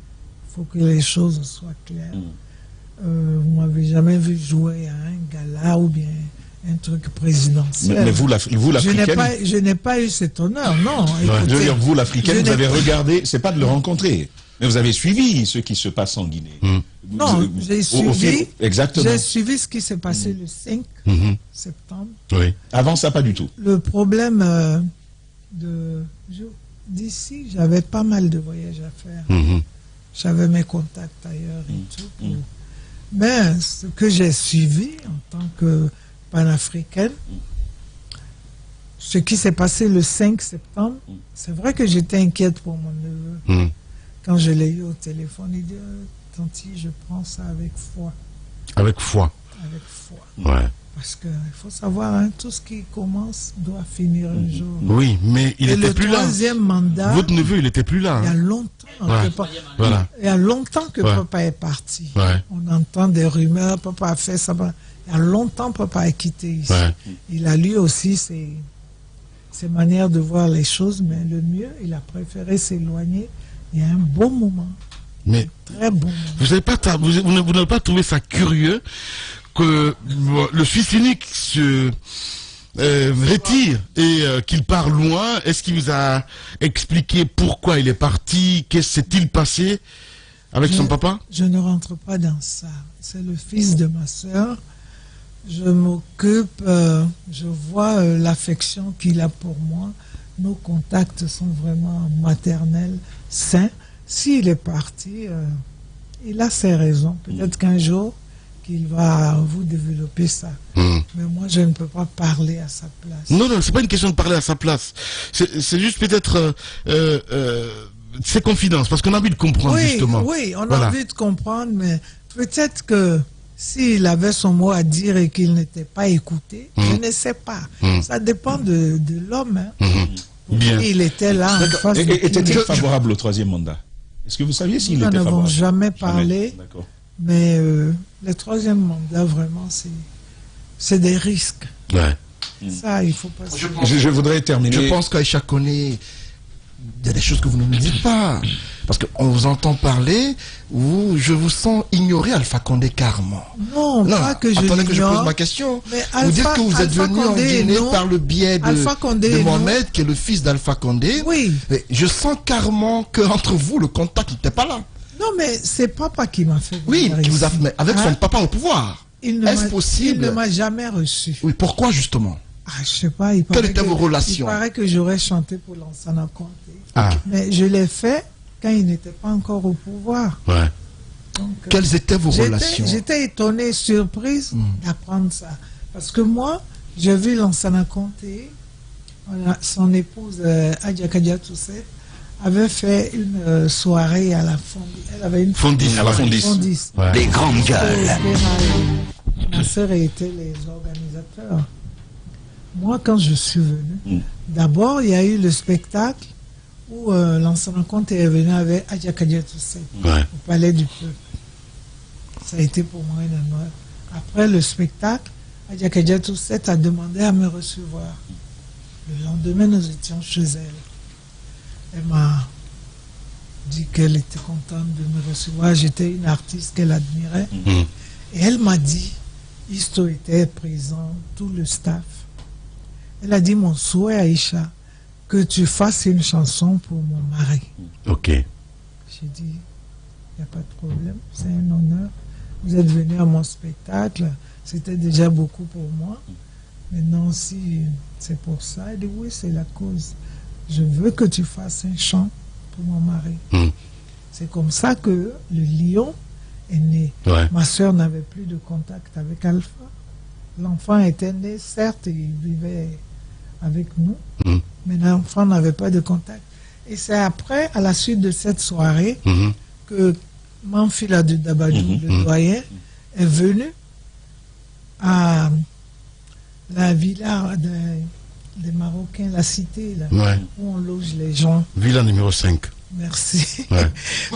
faut que les choses soient claires. Vous ne m'avez jamais vu jouer à un gala ou bien un truc présidentiel. Mais vous l'Africaine... Je n'ai pas eu cet honneur, non. Écoutez, je veux dire, vous l'Africaine, vous avez regardé, c'est pas de le rencontrer, mais vous avez suivi ce qui se passe en Guinée. Non, j'ai suivi, exactement. J'ai suivi ce qui s'est passé le 5 septembre. Oui. Avant ça, pas du tout. Le problème d'ici, j'avais pas mal de voyages à faire. J'avais mes contacts ailleurs et tout. Mais ce que j'ai suivi en tant que panafricaine, ce qui s'est passé le 5 septembre, c'est vrai que j'étais inquiète pour mon neveu. Quand je l'ai eu au téléphone, il dit, Tanti, je prends ça avec foi. Avec foi. Avec foi. Parce qu'il faut savoir, tout ce qui commence doit finir un jour. Oui, mais il n'était plus là. Le troisième mandat... Votre neveu, il n'était plus là. Il y a longtemps. Il y a longtemps que papa est parti. On entend des rumeurs, papa a fait ça. Il y a longtemps papa a quitté ici. Il a lui aussi ses manières de voir les choses, mais le mieux, il a préféré s'éloigner. Il y a un bon moment. Mais très bon moment. Vous n'avez pas trouvé ça curieux que le fils unique se retire et qu'il part loin? Est-ce qu'il vous a expliqué pourquoi il est parti? Qu'est-ce s'est-il passé avec son papa? Je ne rentre pas dans ça. C'est le fils de ma sœur. Je m'occupe, je vois l'affection qu'il a pour moi. Nos contacts sont vraiment maternels, sains. S'il est parti, il a ses raisons. Peut-être qu'un jour, qu'il va vous développer ça. Mais moi, je ne peux pas parler à sa place. Non, non, c'est pas une question de parler à sa place. C'est juste peut-être ses confidences, parce qu'on a envie de comprendre, justement. Oui, on a envie de comprendre, mais peut-être que s'il avait son mot à dire et qu'il n'était pas écouté, je ne sais pas. Ça dépend de l'homme. Bien. Il était là. Était-il favorable au troisième mandat? Est-ce que vous saviez s'il était favorable? Nous n'avons jamais parlé. Mais le troisième mandat, vraiment, c'est des risques. Ça, il faut pas... Je voudrais terminer... Je pense qu'Aïcha connaît... Il y a des choses que vous ne me dites pas. Parce qu'on vous entend parler, je vous sens ignorer Alpha Condé carrément. Non, pas que je attendez que je pose ma question. Vous dites que vous êtes venu en Guinée par le biais de Mohamed, qui est le fils d'Alpha Condé. Oui. Mais je sens carrément qu'entre vous, le contact n'était pas là. Non, mais c'est papa qui m'a fait. Oui, qui vous a fait, mais avec son papa au pouvoir. Est-ce possible? Il ne m'a jamais reçu. Oui, pourquoi justement? Je sais pas. Quelles étaient vos relations? Il paraît que j'aurais chanté pour Lansana Conté. Mais je l'ai fait quand il n'était pas encore au pouvoir. Donc, quelles étaient vos relations? J'étais étonnée, surprise d'apprendre ça. Parce que moi, j'ai vu Lansana Conté, son épouse Adja Kadia Tousset, avait fait une soirée à la Fondis. Elle avait une Fondis à la Fondis. Ouais. Les grandes gueules. Ma sœur était les organisateurs. Moi, quand je suis venue, d'abord, il y a eu le spectacle où Lansana Conté est venu avec Adja Kadia Tousset au Palais du Peuple. Ça a été pour moi une honneur. Après le spectacle, Adja Kadia Tousset a demandé à me recevoir. Le lendemain, nous étions chez elle. Elle m'a dit qu'elle était contente de me recevoir. J'étais une artiste qu'elle admirait. Et elle m'a dit, Isto était présent, tout le staff. Elle a dit, mon souhait, Aïcha, que tu fasses une chanson pour mon mari. Ok. J'ai dit, il n'y a pas de problème, c'est un honneur. Vous êtes venu à mon spectacle, c'était déjà beaucoup pour moi. Maintenant, si c'est pour ça, elle dit, oui, c'est la cause. Je veux que tu fasses un chant pour mon mari. C'est comme ça que le lion est né. Ma soeur n'avait plus de contact avec Alpha. L'enfant était né, certes, il vivait avec nous, mais l'enfant n'avait pas de contact. Et c'est après, à la suite de cette soirée, que Manfila de Dabadou, le doyen, est venu à la villa des Marocains, la cité, là, où on loge les gens. Villa numéro 5. Merci.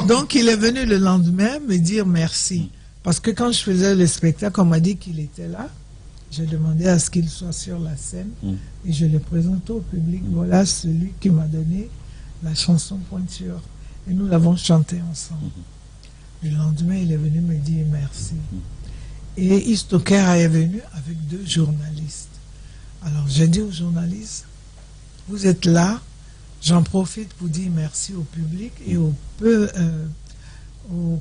Donc, il est venu le lendemain me dire merci. Parce que quand je faisais le spectacle, on m'a dit qu'il était là. J'ai demandé à ce qu'il soit sur la scène et je l'ai présenté au public. Voilà celui qui m'a donné la chanson Pointure. Et nous l'avons chantée ensemble. Le lendemain, il est venu me dire merci. Et Istoker est venu avec 2 journalistes. Alors, j'ai dit aux journalistes, vous êtes là, j'en profite pour dire merci au public et au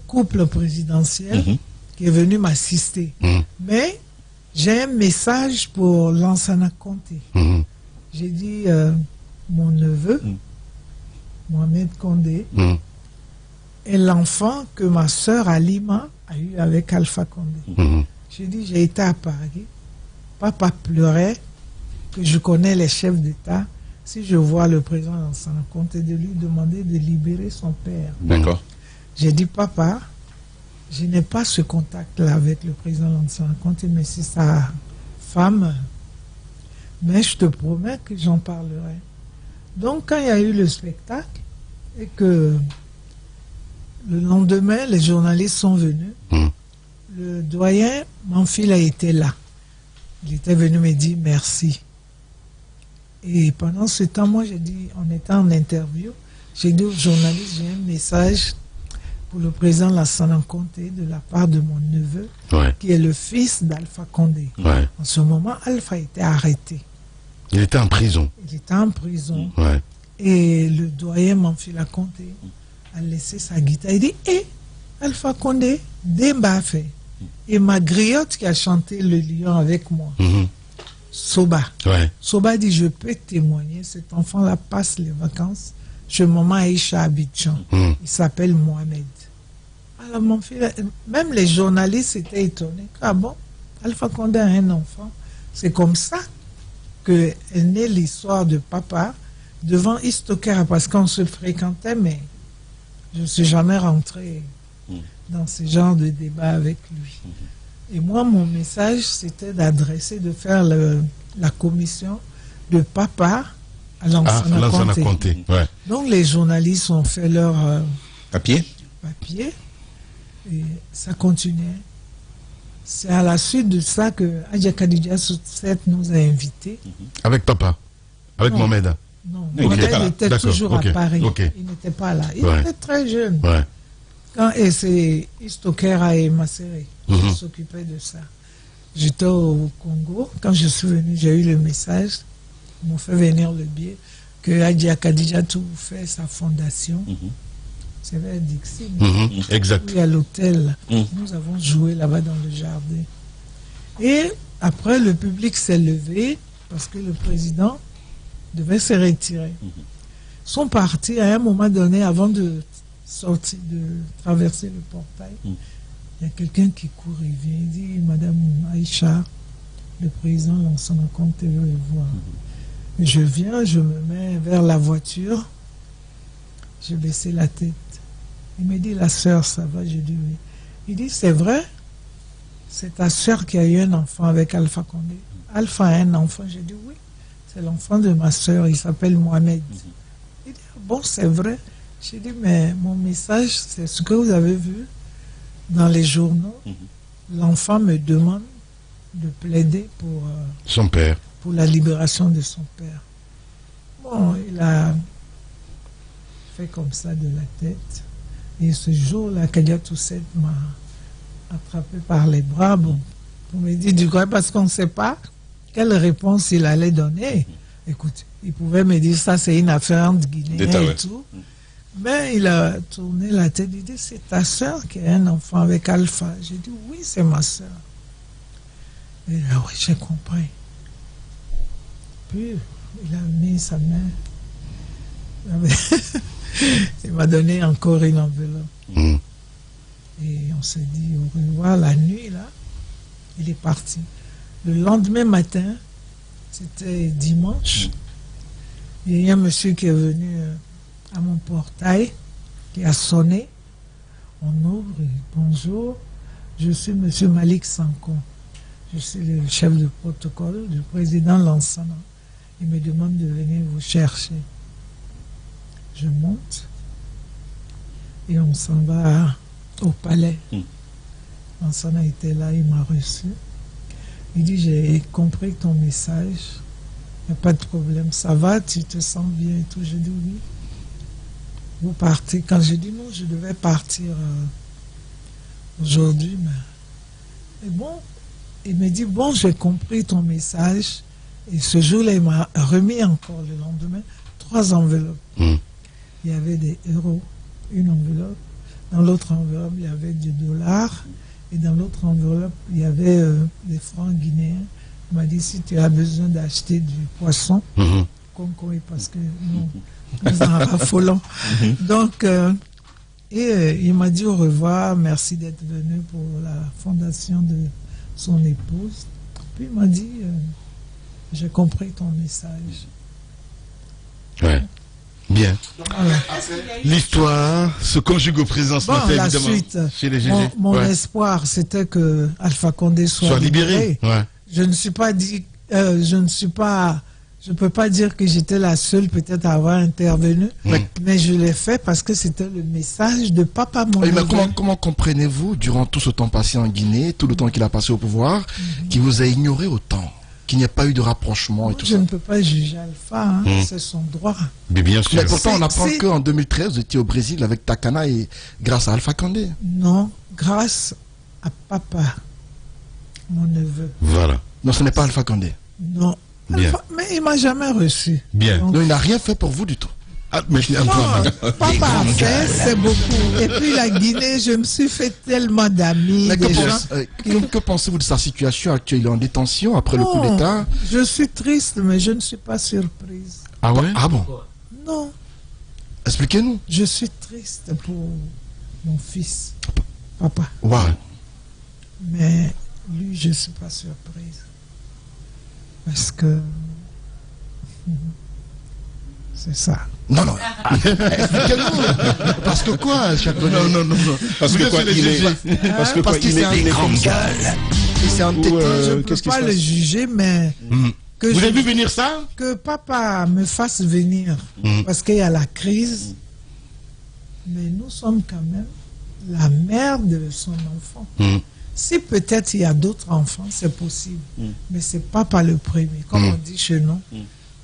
couple présidentiel qui est venu m'assister. Mais j'ai un message pour Lansana Conté. J'ai dit, mon neveu, Mohamed Condé, est l'enfant que ma sœur Alima a eu avec Alpha Condé. J'ai dit, j'ai été à Paris, papa pleurait que je connais les chefs d'État. Si je vois le président Lansana Conté, de lui demander de libérer son père. D'accord. J'ai dit, papa, je n'ai pas ce contact-là avec le président Lansana Conté, mais c'est sa femme. Mais je te promets que j'en parlerai. Donc, quand il y a eu le spectacle, et que le lendemain, les journalistes sont venus, le doyen, mon fils, a été là. Il était venu me dire merci. Et pendant ce temps, moi, j'ai dit, on était en interview, j'ai dit aux journalistes, j'ai un message pour le président Lansana Conté de la part de mon neveu, qui est le fils d'Alpha Condé. En ce moment, Alpha était arrêté. Il était en prison. Il était en prison. Et le doyen Manfila Conté a laissé sa guitare. Il dit, Alpha Condé, Demba fait. Et ma griotte qui a chanté le lion avec moi, Soba. Soba dit, je peux témoigner, cet enfant-là passe les vacances chez maman Aïcha Abidjan. Il s'appelle Mohamed. Alors mon fils, même les journalistes étaient étonnés. Ah bon, Alpha Condé a un enfant. C'est comme ça que est née l'histoire de papa devant Istoker, parce qu'on se fréquentait, mais je ne suis jamais rentré dans ce genre de débat avec lui. Et moi, mon message, c'était d'adresser, de faire la commission de papa à Lansana Conté. Donc les journalistes ont fait leur papier. Et ça continuait. C'est à la suite de ça que Adja Kadija Tousset nous a invités. Avec papa? Avec Mohamed? Non, Mohamed était toujours à Paris. Il n'était pas là. Il était très jeune. Et c'est Istokera et Masséré qui s'occupaient de ça. J'étais au Congo. Quand je suis venu, j'ai eu le message. Ils m'ont fait venir le billet que Adja Kadija tout fait sa fondation. C'est vers Dixie. Exact. Oui, à l'hôtel. Nous avons joué là-bas dans le jardin. Et après, le public s'est levé parce que le président devait se retirer. Ils sont partis à un moment donné, avant de sorti de traverser le portail, il y a quelqu'un qui court et vient. Il dit, Madame Aïcha, le président Lansana Conté veut le voir. Je viens, je me mets vers la voiture, j'ai baissé la tête. Il me dit, la sœur, ça va? Je dis oui. Il dit, c'est vrai? C'est ta sœur qui a eu un enfant avec Alpha Condé. Alpha a un enfant. J'ai dit oui, c'est l'enfant de ma sœur, il s'appelle Mohamed. Il dit, bon, c'est vrai. J'ai dit, mais mon message, c'est ce que vous avez vu dans les journaux. L'enfant me demande de plaider pour son père, pour la libération de son père. Bon, il a fait comme ça de la tête. Et ce jour-là, Kadia Toussette m'a attrapé par les bras. Bon, on me dit du coup, parce qu'on ne sait pas quelle réponse il allait donner. Écoute, il pouvait me dire ça, c'est une affaire entre Guinéens et tout. Mais il a tourné la tête, il dit, c'est ta soeur qui a un enfant avec Alpha. J'ai dit, oui, c'est ma soeur. Et là, oui, j'ai compris. Puis, il a mis sa main. Il m'a donné encore une enveloppe. Et on s'est dit au revoir la nuit, là. Il est parti. Le lendemain matin, c'était dimanche, il y a un monsieur qui est venu à mon portail, qui a sonné. On ouvre, et bonjour, je suis monsieur Malik Sanko. Je suis le chef de protocole du président Lansana. Il me demande de venir vous chercher. Je monte et on s'en va au palais. Lansana était là, il m'a reçu. Il dit, j'ai compris ton message, il n'y a pas de problème, ça va, tu te sens bien et tout. Je dis oui. Vous partez. Quand j'ai dit non, je devais partir aujourd'hui. Mais... Et bon, il me dit, bon, j'ai compris ton message. Et ce jour-là, il m'a remis encore le lendemain 3 enveloppes. Il y avait des euros, une enveloppe. Dans l'autre enveloppe, il y avait du dollar. Et dans l'autre enveloppe, il y avait des francs guinéens. Il m'a dit, si tu as besoin d'acheter du poisson, parce que nous en raffolons. Donc, il m'a dit au revoir, merci d'être venu pour la fondation de son épouse. Puis il m'a dit, j'ai compris ton message. Ouais. Bien. Voilà. L'histoire se conjugue au présent ce matin, la évidemment. Suite, chez les GG. Mon espoir, c'était que Alpha Condé soit libéré. Ouais. Je ne suis pas dit, je peux pas dire que j'étais la seule peut-être à avoir intervenu, mais je l'ai fait parce que c'était le message de Papa Mohamed. Comment comprenez-vous, durant tout ce temps passé en Guinée, tout le temps qu'il a passé au pouvoir, qu'il vous a ignoré autant, qu'il n'y a pas eu de rapprochement et tout ça? Je ne peux pas juger Alpha, c'est son droit. Mais bien sûr. Mais pourtant, on apprend qu'en 2013, vous étiez au Brésil avec Takana et grâce à Alpha Condé. Non, grâce à Papa, mon neveu. Voilà. Non, ce n'est pas Alpha Condé. Non. Alpha, mais il ne m'a jamais reçu. Bien. Donc, non, il n'a rien fait pour vous du tout. Ah, mais Papa a fait, c'est beaucoup. Et puis la Guinée, je me suis fait tellement d'amis. Que pensez-vous de sa situation actuelle? Il est en détention après le coup d'État. Je suis triste, mais je ne suis pas surprise. Ah ouais? Ah bon? Non. Expliquez-nous. Je suis triste pour mon fils, Papa. Ouais. Mais lui, je ne suis pas surprise. Parce que... c'est ça. Non, non. Expliquez-nous. Parce que quoi, Non. Parce que quoi, il est... Parce que quoi, il est grande gueule. Il s'est entêté. Je ne peux pas le juger, mais... Vous avez vu venir ça? Que Papa me fasse venir. Parce qu'il y a la crise. Mais nous sommes quand même la mère de son enfant. Si peut-être il y a d'autres enfants, c'est possible. Mais c'est Papa le premier. Comme on dit chez nous.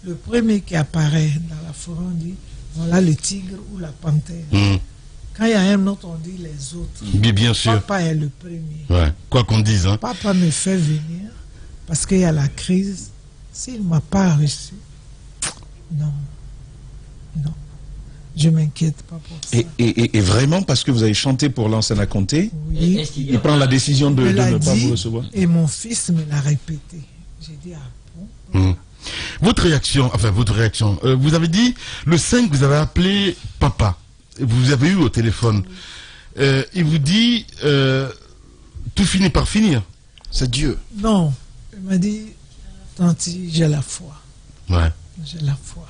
Le premier qui apparaît dans la forêt, on dit, voilà le tigre ou la panthère. Quand il y a un autre, on dit les autres. Bien sûr. Papa est le premier. Ouais. Quoi qu'on dise. Hein. Papa me fait venir parce qu'il y a la crise. S'il ne m'a pas reçu, non. Je ne m'inquiète pas pour ça. Et vraiment, parce que vous avez chanté pour Lansana Conté, il prend la décision de ne pas vous recevoir. Et mon fils me l'a répété. J'ai dit, ah bon? Votre réaction, vous avez dit, le 5, vous avez appelé Papa. vous avez eu au téléphone. Il vous dit, tout finit par finir. C'est Dieu. Non, il m'a dit, Tanti, j'ai la foi. Ouais. J'ai la foi.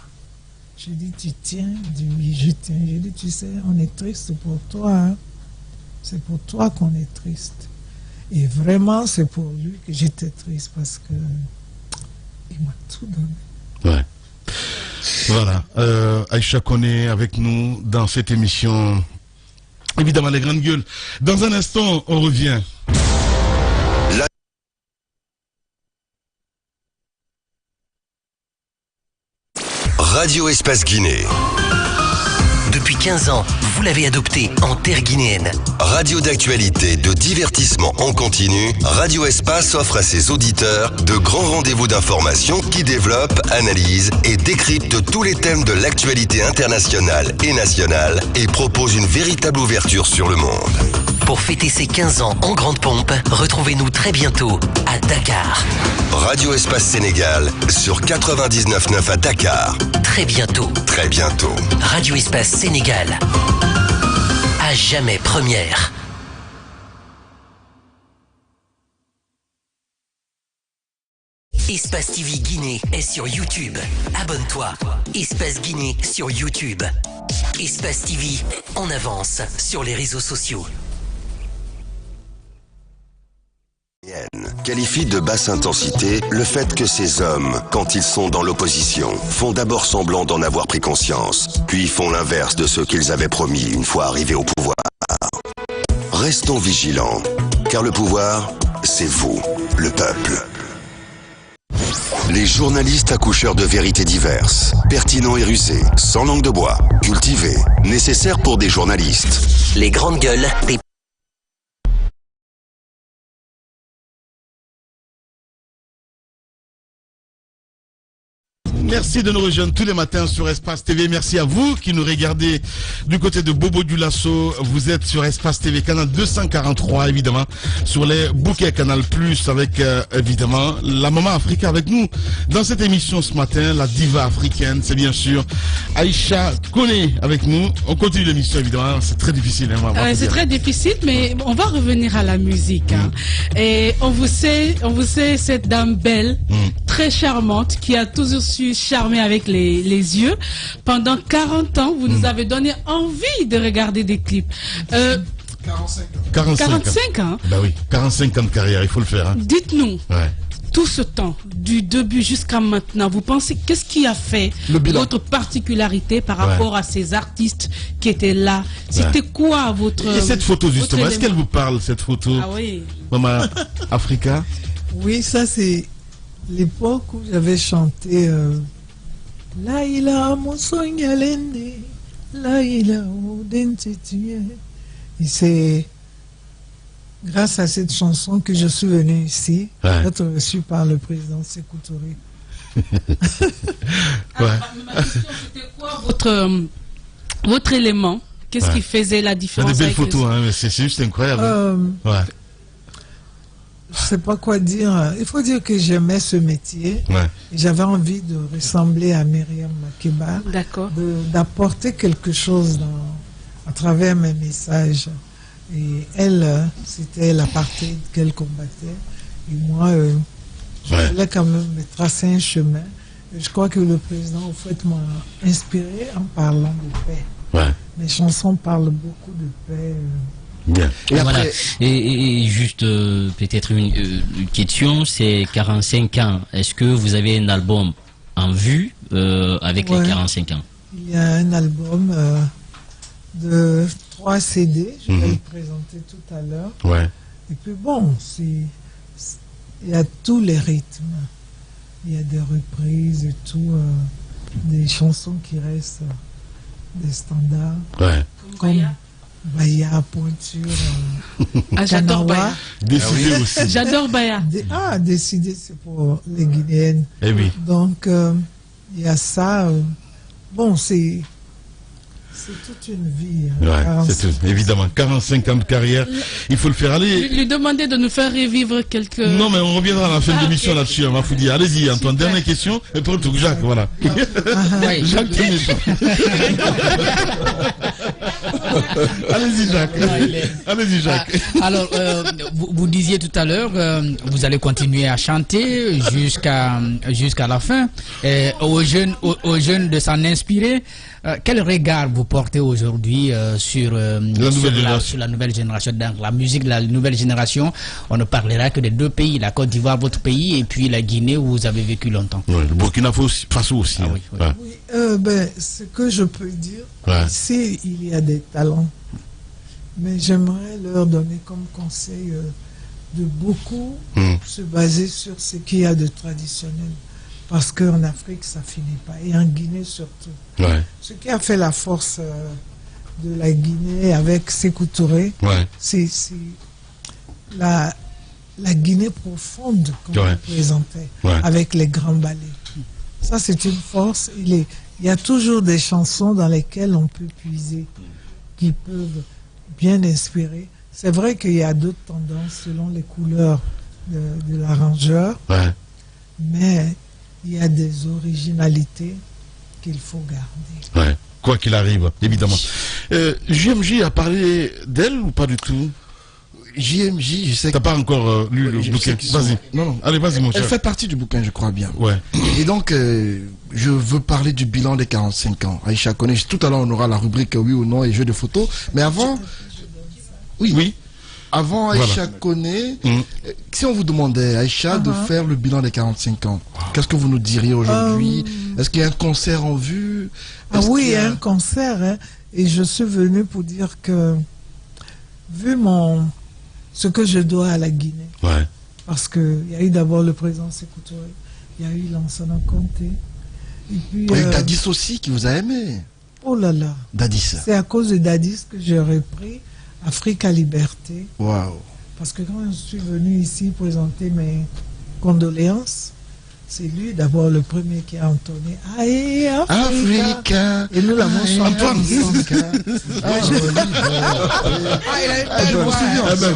Je dis, tu tiens? Il dit, oui, je tiens. Je dis, tu sais, on est triste pour toi. Hein. C'est pour toi qu'on est triste. Et vraiment, c'est pour lui que j'étais triste parce que il m'a tout donné. Ouais. Voilà. Aïcha Koné avec nous dans cette émission. Évidemment, les grandes gueules. Dans un instant, on revient. Radio Espace Guinée. Depuis 15 ans, vous l'avez adopté en terre guinéenne. Radio d'actualité, de divertissement en continu, Radio Espace offre à ses auditeurs de grands rendez-vous d'information qui développent, analysent et décryptent tous les thèmes de l'actualité internationale et nationale et propose une véritable ouverture sur le monde. Pour fêter ses 15 ans en grande pompe, retrouvez-nous très bientôt à Dakar. Radio Espace Sénégal sur 99.9 à Dakar. Très bientôt. Très bientôt. Radio Espace Sénégal. À jamais première. Espace TV Guinée est sur YouTube. Abonne-toi. Espace Guinée sur YouTube. Espace TV en avance sur les réseaux sociaux. Qualifie de basse intensité le fait que ces hommes, quand ils sont dans l'opposition, font d'abord semblant d'en avoir pris conscience, puis font l'inverse de ce qu'ils avaient promis une fois arrivés au pouvoir. Restons vigilants, car le pouvoir, c'est vous, le peuple. Les journalistes accoucheurs de vérités diverses, pertinents et rusés, sans langue de bois, cultivés, nécessaires pour des journalistes. Les grandes gueules des Merci de nous rejoindre tous les matins sur Espace TV. Merci à vous qui nous regardez du côté de Bobo du Lasso. Vous êtes sur Espace TV, canal 243, évidemment, sur les bouquets Canal Plus avec, évidemment, la Maman Africa avec nous. Dans cette émission ce matin, la diva africaine, c'est bien sûr Aïcha Koné avec nous. On continue l'émission, évidemment. C'est très difficile. Hein, c'est très difficile, mais on va revenir à la musique. Hein. Et on vous sait cette dame belle, très charmante, qui a toujours su charmer avec les yeux. Pendant 40 ans, vous nous avez donné envie de regarder des clips. 45 ans. Bah oui, 45 ans de carrière, il faut le faire. Hein. Dites-nous, tout ce temps, du début jusqu'à maintenant, vous pensez, qu'est-ce qui a fait votre particularité par rapport à ces artistes qui étaient là? C'était quoi votre... Et cette photo, justement, est-ce qu'elle vous parle, cette photo? Ah oui. Maman Africa? Oui, ça c'est l'époque où j'avais chanté Laïla Monsonyalende, Laïla Odentitue. Et c'est grâce à cette chanson que je suis venu ici, être reçu par le président Sékou Touré. Ma question, c'était quoi votre élément? Qu'est-ce qui faisait la différence? C'est des belles photos, hein, mais c'est juste incroyable. Je sais pas quoi dire. Il faut dire que j'aimais ce métier. J'avais envie de ressembler à Myriam Makeba. D'accord. D'apporter quelque chose à travers mes messages. Et elle, c'était l'apartheid qu'elle combattait. Et moi, je voulais quand même me tracer un chemin. Et je crois que le président, au fait, m'a inspiré en parlant de paix. Mes chansons parlent beaucoup de paix. Bien. Et, voilà. Et juste peut-être une question, c'est 45 ans. Est-ce que vous avez un album en vue avec les 45 ans? Il y a un album de 3 CD, je vais le présenter tout à l'heure. Et puis bon, il y a tous les rythmes. Il y a des reprises et tout, des chansons qui restent des standards. Comme Baya, Pointure, j'adore Baya. Décidé aussi. J'adore Baya. Décidé, c'est pour les Guinéennes. Eh oui. Donc, il y a ça. Bon, c'est toute une vie. Évidemment, 45 ans de carrière, il faut le faire aller. Lui demander de nous faire revivre quelques... Non, mais on reviendra à la fin de l'émission là-dessus, on va vous dire. Allez-y, Antoine, dernière question, et pour tout, Jacques, voilà. Jacques, Allez-y, Jacques. Allez-y, Jacques. Alors, vous disiez tout à l'heure, vous allez continuer à chanter jusqu'à la fin. Aux jeunes de s'en inspirer. Quel regard vous portez aujourd'hui sur la nouvelle génération, dans la musique de la nouvelle génération? On ne parlera que des deux pays, la Côte d'Ivoire, votre pays, et puis la Guinée où vous avez vécu longtemps. Ouais, le Burkina Faso aussi. Ah, oui, oui. Ouais. Oui, ce que je peux dire, c'est qu'il y a des talents. Mais j'aimerais leur donner comme conseil de beaucoup se baser sur ce qu'il y a de traditionnel. Parce qu'en Afrique, ça finit pas. Et en Guinée surtout. Ouais. Ce qui a fait la force de la Guinée avec Sékou Touré, c'est la Guinée profonde qu'on représentait avec les grands ballets. Ça, c'est une force. Il y a toujours des chansons dans lesquelles on peut puiser, qui peuvent bien inspirer. C'est vrai qu'il y a d'autres tendances selon les couleurs de l'arrangeur, mais il y a des originalités qu'il faut garder. Ouais. Quoi qu'il arrive, évidemment. JMJ a parlé d'elle ou pas du tout? JMJ, je sais que... T'as pas encore lu le bouquin? Vas-y. Non. Allez, vas-y, mon cher. Elle fait partie du bouquin, je crois bien. Ouais. Et donc, je veux parler du bilan des 45 ans. Aïcha Koné, tout à l'heure, on aura la rubrique oui ou non et jeu de photos. Mais avant... Oui. Avant Aïcha Koné, si on vous demandait, Aïcha, de faire le bilan des 45 ans, qu'est-ce que vous nous diriez aujourd'hui? Est-ce qu'il y a un concert en vue? Oui, il y a un concert. Hein, et je suis venu pour dire que, vu ce que je dois à la Guinée, parce qu'il y a eu d'abord le président Sékou Touré, il y a eu Lansana Conté. Et puis, Dadis aussi, qui vous a aimé. Oh là là. Dadis. C'est à cause de Dadis que j'ai repris Africa Liberté. Waouh. Parce que quand je suis venu ici présenter mes condoléances, c'est lui d'abord le premier qui a entonné Aïe Africa. Et nous l'avons chanté.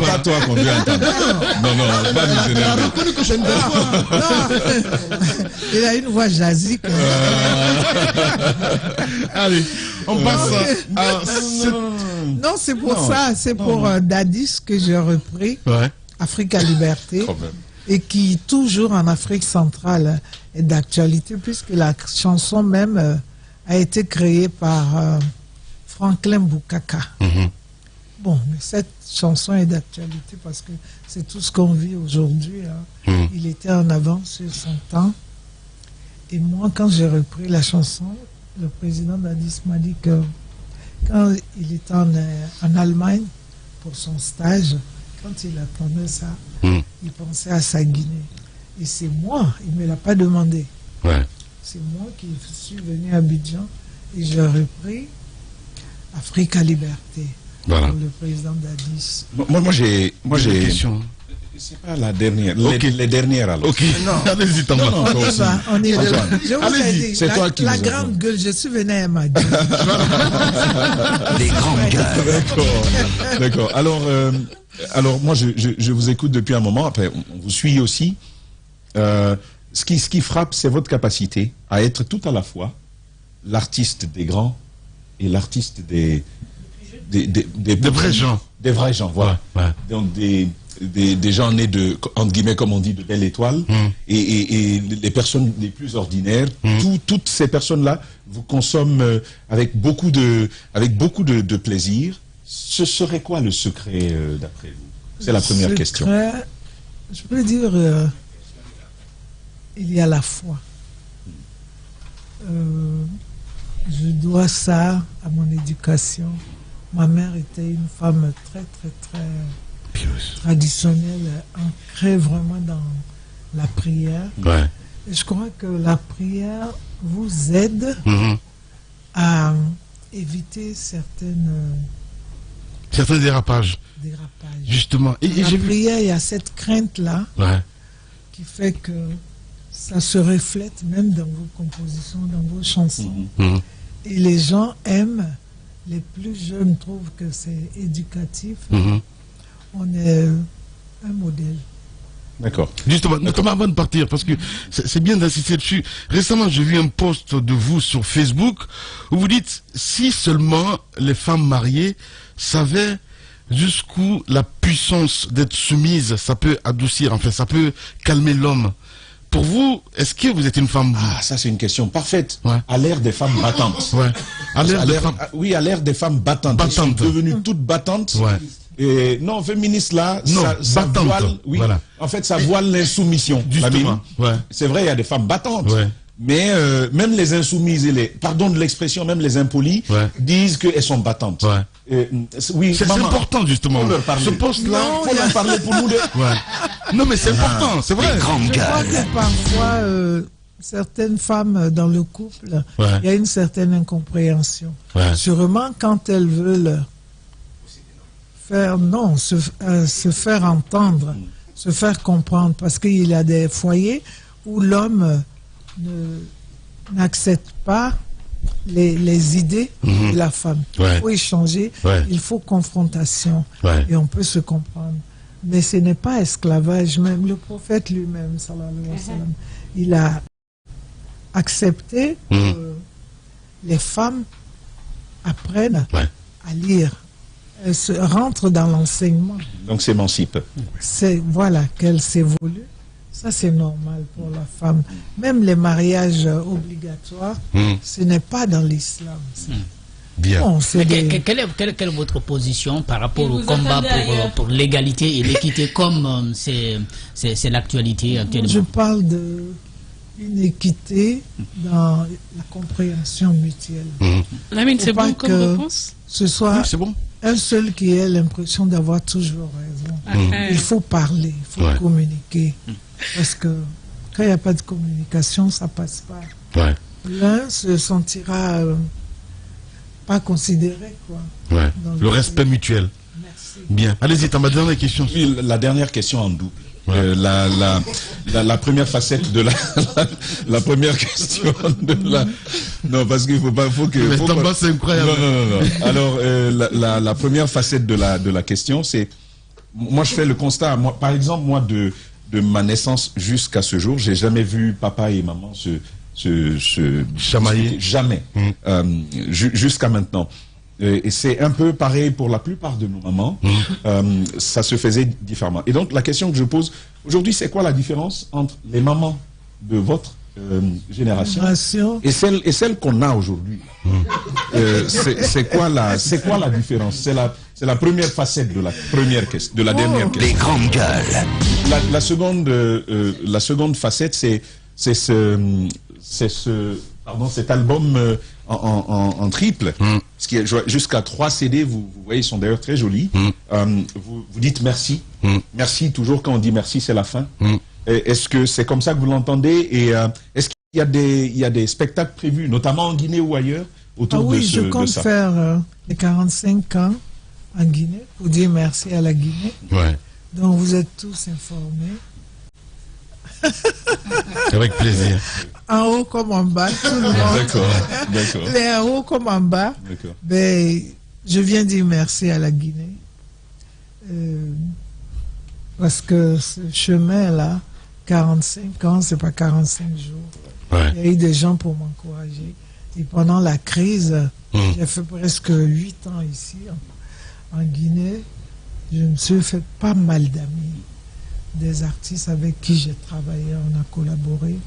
Pas toi qu'on vient entendre. Non, pas nous énerver. Reconnu que j'aime bien. Il a une voix jazzique. Allez, on passe à... Non, c'est pour ça, c'est pour Dadis que j'ai repris Africa Liberté. Et qui, toujours en Afrique centrale, est d'actualité, puisque la chanson même a été créée par Franklin Boukaka. Bon, mais cette chanson est d'actualité parce que c'est tout ce qu'on vit aujourd'hui. Hein. Il était en avance sur son temps. Et moi, quand j'ai repris la chanson, le président Dadis m'a dit que quand il était en Allemagne pour son stage, quand il attendait ça, il pensait à sa Guinée. Et c'est moi, il ne me l'a pas demandé. C'est moi qui suis venu à Abidjan et j'ai repris Africa Liberté pour le président Dadis. Moi j'ai une question. C'est pas la dernière. Les dernières alors. Ok. Allez-y, t'en vas. On y va. Je vous ai dit, c'est toi qui la grande gueule, je suis venu à Madrid. Les grandes gueules. D'accord. Alors moi je vous écoute depuis un moment. Après on vous suit aussi. Ce qui frappe, c'est votre capacité à être tout à la fois l'artiste des grands et l'artiste des vrais gens. Des vrais gens, voilà. Donc des gens nés de, entre guillemets, comme on dit, de belles étoiles, et les personnes les plus ordinaires, toutes ces personnes-là vous consomment avec beaucoup de plaisir. Ce serait quoi le secret, d'après vous? C'est la première question. Je peux dire, il y a la foi. Je dois ça à mon éducation. Ma mère était une femme très, très, très traditionnelle, ancrée vraiment dans la prière. Et je crois que la prière vous aide à éviter certains dérapages. Justement. Et la prière, il y a cette crainte-là qui fait que ça se reflète même dans vos compositions, dans vos chansons. Et les gens aiment, les plus jeunes trouvent que c'est éducatif. On est un modèle. D'accord. Justement, notamment avant de partir, parce que c'est bien d'insister dessus. Récemment, j'ai vu un post de vous sur Facebook où vous dites si seulement les femmes mariées savaient jusqu'où la puissance d'être soumise, ça peut adoucir, enfin, ça peut calmer l'homme. Pour vous, est-ce que vous êtes une femme? Ah, ça c'est une question parfaite. À l'ère des femmes battantes. Ouais. Oui, à l'ère des femmes battantes. Elles sont devenues toutes battantes. Ouais. Et non, féministe là, non, ça voile, oui. Voilà. En fait, ça voile l'insoumission. Justement. Ouais. C'est vrai, il y a des femmes battantes. Ouais. Mais même les insoumises et pardon de l'expression, même les impolis disent qu'elles sont battantes. Ouais. Oui, c'est important justement. Ce poste-là, faut leur parler pour nous deux. Ouais. Non mais c'est important, c'est vrai. Je crois que parfois, certaines femmes dans le couple, il y a une certaine incompréhension. Sûrement quand elles veulent se faire entendre, se faire comprendre, parce qu'il y a des foyers où l'homme n'accepte pas les idées de la femme. Il faut échanger, il faut confrontation, et on peut se comprendre. Mais ce n'est pas esclavage. Même le prophète lui-même, sallallahu alayhi wa sallam, il a accepté que les femmes apprennent à lire, elles se rentrent dans l'enseignement. Donc s'émancipe. Voilà, qu'elles s'évoluent. Ça, c'est normal pour la femme. Même les mariages obligatoires, ce n'est pas dans l'islam. Bien. Bon, quelle est votre position par rapport au combat pour l'égalité et l'équité, comme c'est l'actualité actuellement? Je parle d'une équité dans la compréhension mutuelle. Lamine, c'est bon comme réponse? Ce soit bon. Un seul qui ait l'impression d'avoir toujours raison. Il faut parler, il faut communiquer. Parce que quand il n'y a pas de communication, ça passe pas. L'un se sentira pas considéré, quoi. Donc, le respect mutuel. Merci. Bien. Allez-y, t'as ma dernière question. Oui, la dernière question en double. La première facette de la première question de la... Non, parce qu'il faut que... c'est incroyable. Non. Alors, la première facette de la question, c'est... Moi, je fais le constat. Moi, par exemple, moi, de ma naissance jusqu'à ce jour, j'ai jamais vu papa et maman se chamailler. Jamais. Jusqu'à maintenant. Et c'est un peu pareil pour la plupart de nos mamans. Ça se faisait différemment. Et donc, la question que je pose aujourd'hui, c'est quoi la différence entre les mamans de votre génération et celle qu'on a aujourd'hui? C'est quoi la différence? C'est la première facette de la dernière question. Les grandes gueules. La seconde facette, c'est cet album en triple, ce qui est jusqu'à 3 CD, vous voyez, ils sont d'ailleurs très jolis. Vous dites merci. Merci, toujours quand on dit merci, c'est la fin. Est-ce que c'est comme ça que vous l'entendez? Et est-ce qu'il y a des spectacles prévus, notamment en Guinée ou ailleurs, autour de ça? Oui, je compte faire les 45 ans en Guinée, pour dire merci à la Guinée. Donc vous êtes tous informés. Avec plaisir. En haut comme en bas, tout le monde. D'accord. Les en haut comme en bas. Ben, je viens dire merci à la Guinée. Parce que ce chemin-là, 45 ans, c'est pas 45 jours. Il y a eu des gens pour m'encourager. Et pendant la crise, j'ai fait presque 8 ans ici, en Guinée. Je me suis fait pas mal d'amis, des artistes avec qui j'ai travaillé, on a collaboré.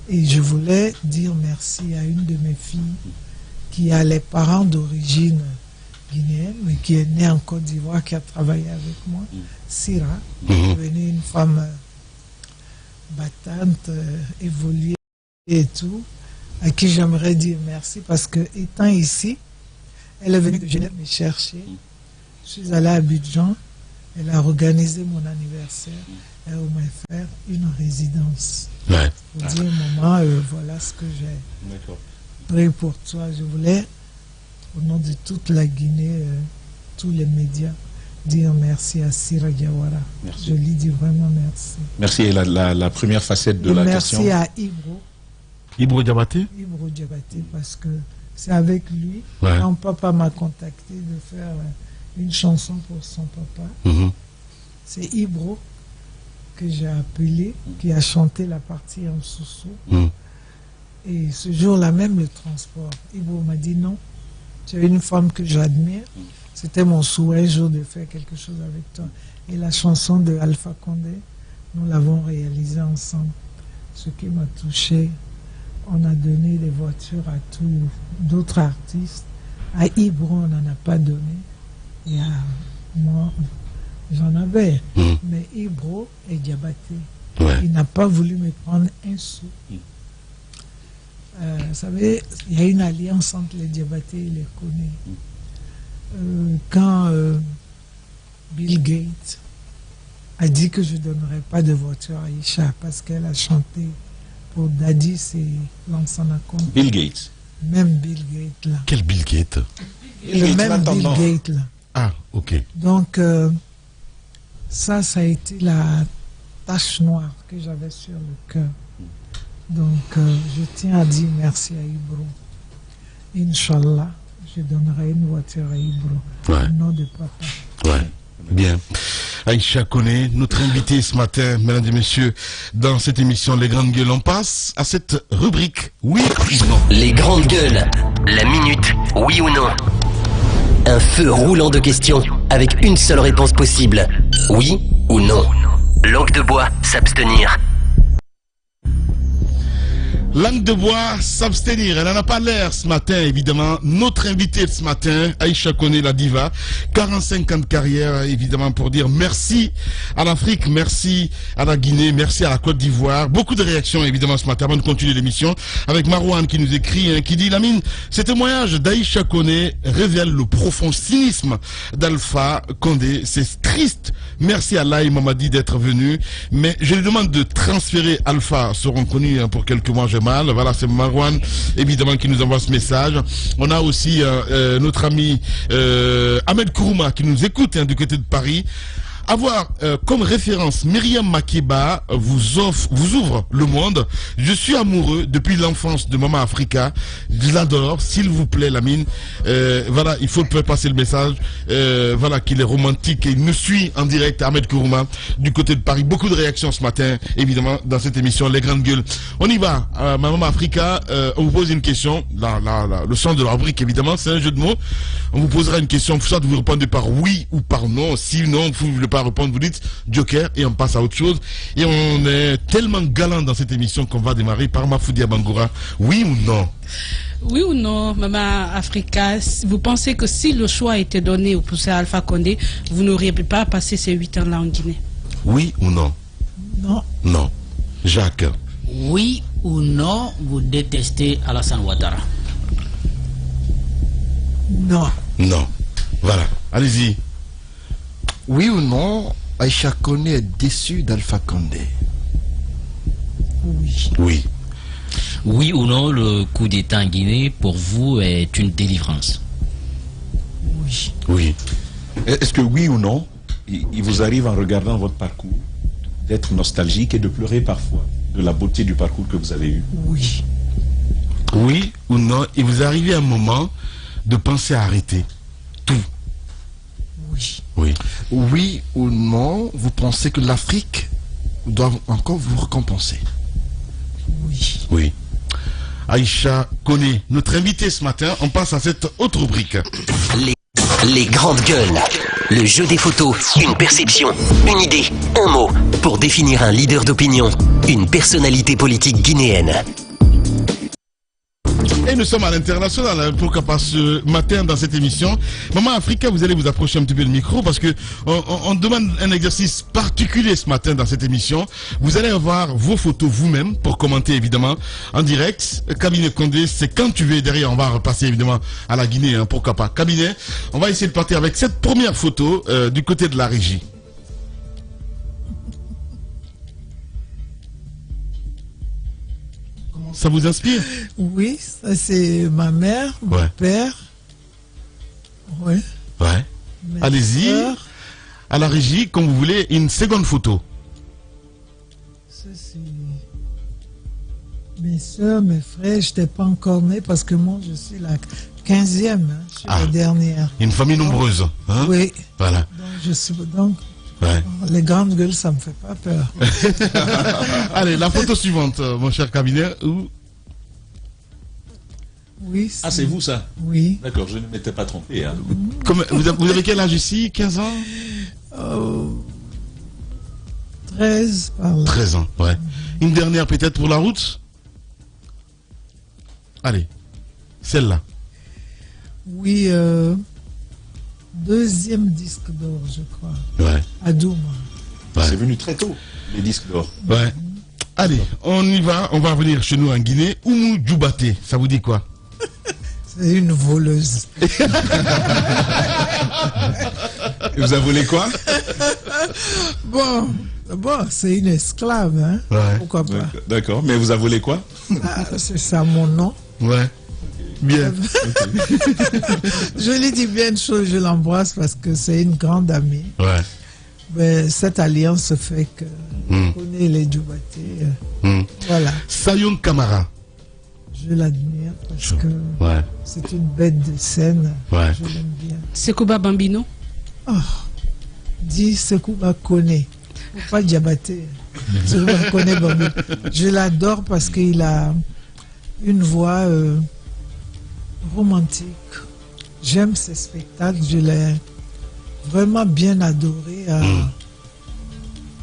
Et je voulais dire merci à une de mes filles qui a les parents d'origine guinéenne, mais qui est née en Côte d'Ivoire, qui a travaillé avec moi, Sira, qui est devenue une femme battante, évoluée et tout, à qui j'aimerais dire merci parce que, étant ici, elle est venue de Genève me chercher. Je suis allée à Abidjan, elle a organisé mon anniversaire, elle m'a fait une résidence. Pour dire, maman, voilà ce que j'ai pris pour toi. Je voulais, au nom de toute la Guinée, tous les médias, dire merci à Sira Diawara. Je lui dis vraiment merci. Merci. Et la première facette de la question. Merci à Ibro. Ibro Diabaté? Ibro Diabaté, parce que c'est avec lui, quand papa m'a contacté de faire une chanson pour son papa. C'est Ibro que j'ai appelé, qui a chanté la partie en Soussou. Et ce jour-là même, le transport, Ibro m'a dit non, tu es une femme que j'admire. C'était mon souhait, jour de faire quelque chose avec toi. Et la chanson de Alpha Condé, nous l'avons réalisée ensemble. Ce qui m'a touché, on a donné des voitures à tous d'autres artistes. À Ibro, on n'en a pas donné. Et à moi, j'en avais. Mais Ibro est Diabaté. Il n'a pas voulu me prendre un sou. Vous savez, il y a une alliance entre les Diabaté et les Koné. Quand Bill Gates a dit que je ne donnerais pas de voiture à Aïcha parce qu'elle a chanté pour Daddy, c'est Lansana Conte. Bill Gates. Même Bill Gates là. Quel Bill Gates? Le même Bill Gates là. Ah, ok. Donc, ça a été la tache noire que j'avais sur le cœur. Donc, je tiens à dire merci à Ibro. Inch'Allah, je donnerai une voiture à Ibro. Au nom de papa. Ouais, bien. Aïcha Koné, notre invité ce matin, mesdames et messieurs, dans cette émission Les Grandes Gueules, on passe à cette rubrique Oui ou non. Les Grandes Gueules, la minute oui ou non. Un feu roulant de questions avec une seule réponse possible. Oui ou non. Langue de bois, s'abstenir. Langue de bois, s'abstenir. Elle n'en a pas l'air ce matin, évidemment. Notre invité ce matin, Aïcha Koné, la diva. 45 ans de carrière, évidemment, pour dire merci à l'Afrique, merci à la Guinée, merci à la Côte d'Ivoire. Beaucoup de réactions, évidemment, ce matin, avant de continuer l'émission. Avec Marouane qui nous écrit, qui dit, Lamine, ce témoignage d'Aïcha Koné révèle le profond cynisme d'Alpha Condé. C'est triste. Merci à Laï Mamadi d'être venu. Mais je lui demande de transférer Alpha, seront connus pour quelques mois, mal. Voilà, c'est Marouane, évidemment, qui nous envoie ce message. On a aussi notre ami Ahmed Kourouma qui nous écoute du côté de Paris. Avoir comme référence Myriam Makeba vous ouvre le monde. Je suis amoureux depuis l'enfance de Maman Africa. Je l'adore, s'il vous plaît, Lamine. Voilà, il faut passer le message. Voilà, qu'il est romantique et il nous suit en direct, Ahmed Kourouma, du côté de Paris. Beaucoup de réactions ce matin, évidemment, dans cette émission Les Grandes Gueules. On y va, Maman Africa. On vous pose une question. Le sens de la rubrique, évidemment, c'est un jeu de mots. On vous posera une question, soit vous répondez par oui ou par non. Si non, vous ne voulez pas répondre, vous dites Joker et on passe à autre chose. Et on est tellement galant dans cette émission qu'on va démarrer par Mafoudi Bangoura. Oui ou non? Oui ou non, Maman Africa, vous pensez que si le choix était donné au poussé Alpha Condé, vous n'auriez pas passé ces 8 ans-là en Guinée? Oui ou non? Non. Non. Jacques? Oui ou non, vous détestez Alassane Ouattara? Non. Non. Voilà. Allez-y. Oui ou non, Aïcha Koné est déçue d'Alpha Condé? Oui. Oui. Oui ou non, le coup d'État en Guinée, pour vous, est une délivrance? Oui. Oui. Est-ce que oui ou non, il vous arrive en regardant votre parcours d'être nostalgique et de pleurer parfois de la beauté du parcours que vous avez eu? Oui. Oui ou non, il vous arrive un moment de penser à arrêter tout? Oui. Oui. Oui ou non, vous pensez que l'Afrique doit encore vous récompenser? Oui. Oui. Aïcha Koné, notre invité ce matin, on passe à cette autre rubrique. Les Grandes Gueules. Le jeu des photos, une perception, une idée, un mot, pour définir un leader d'opinion, une personnalité politique guinéenne. Et nous sommes à l'international, pourquoi pas ce matin dans cette émission. Maman Africa, vous allez vous approcher un petit peu le micro parce que on demande un exercice particulier ce matin dans cette émission. Vous allez avoir vos photos vous-même pour commenter évidemment en direct. Cabinet Condé, c'est quand tu veux. Derrière, on va repasser évidemment à la Guinée, pourquoi pas. Cabinet, on va essayer de partir avec cette première photo du côté de la régie. Ça vous inspire? Oui, ça c'est ma mère, mon père. Ouais. Ouais. Allez-y. À la régie, comme vous voulez, une seconde photo. Ça c'est mes soeurs, mes frères. Je n'étais pas encore née parce que moi je suis la 15e. Je suis la dernière. Une famille nombreuse. Hein? Oui. Voilà. Donc, je Ouais. Les grandes gueules, ça me fait pas peur. Allez, la photo suivante, mon cher cabinet. Oui. Ah, c'est vous ça? Oui. D'accord, je ne m'étais pas trompé. Hein. Vous avez quel âge ici? 15 ans? 13 par là. 13 ans, ouais. Une dernière peut-être pour la route? Allez, celle-là. Oui, deuxième disque d'or, je crois. Ouais. À Douma. Ouais. C'est venu très tôt, les disques d'or. Ouais. Allez, on y va, on va revenir chez nous en Guinée. Oumou Djoubaté, ça vous dit quoi? C'est une voleuse. Vous avez volé quoi? Bon, c'est une esclave, hein? Ouais. Pourquoi pas? D'accord, mais vous avez volé quoi? C'est ça mon nom. Ouais. Bien. Je lui dis bien de choses, je l'embrasse parce que c'est une grande amie. Ouais. Mais cette alliance fait que on connaît les Djoubaté. Voilà. Sayoun Kamara. Je l'admire parce que c'est une bête de scène. Ouais. Je l'aime bien. Sekouba Bambino. Oh, dis Sekouba Kone. Pas Djabaté. Sekouba Kone Bambino. Je l'adore parce qu'il a une voix romantique. J'aime ses spectacles. Je l'ai vraiment bien adoré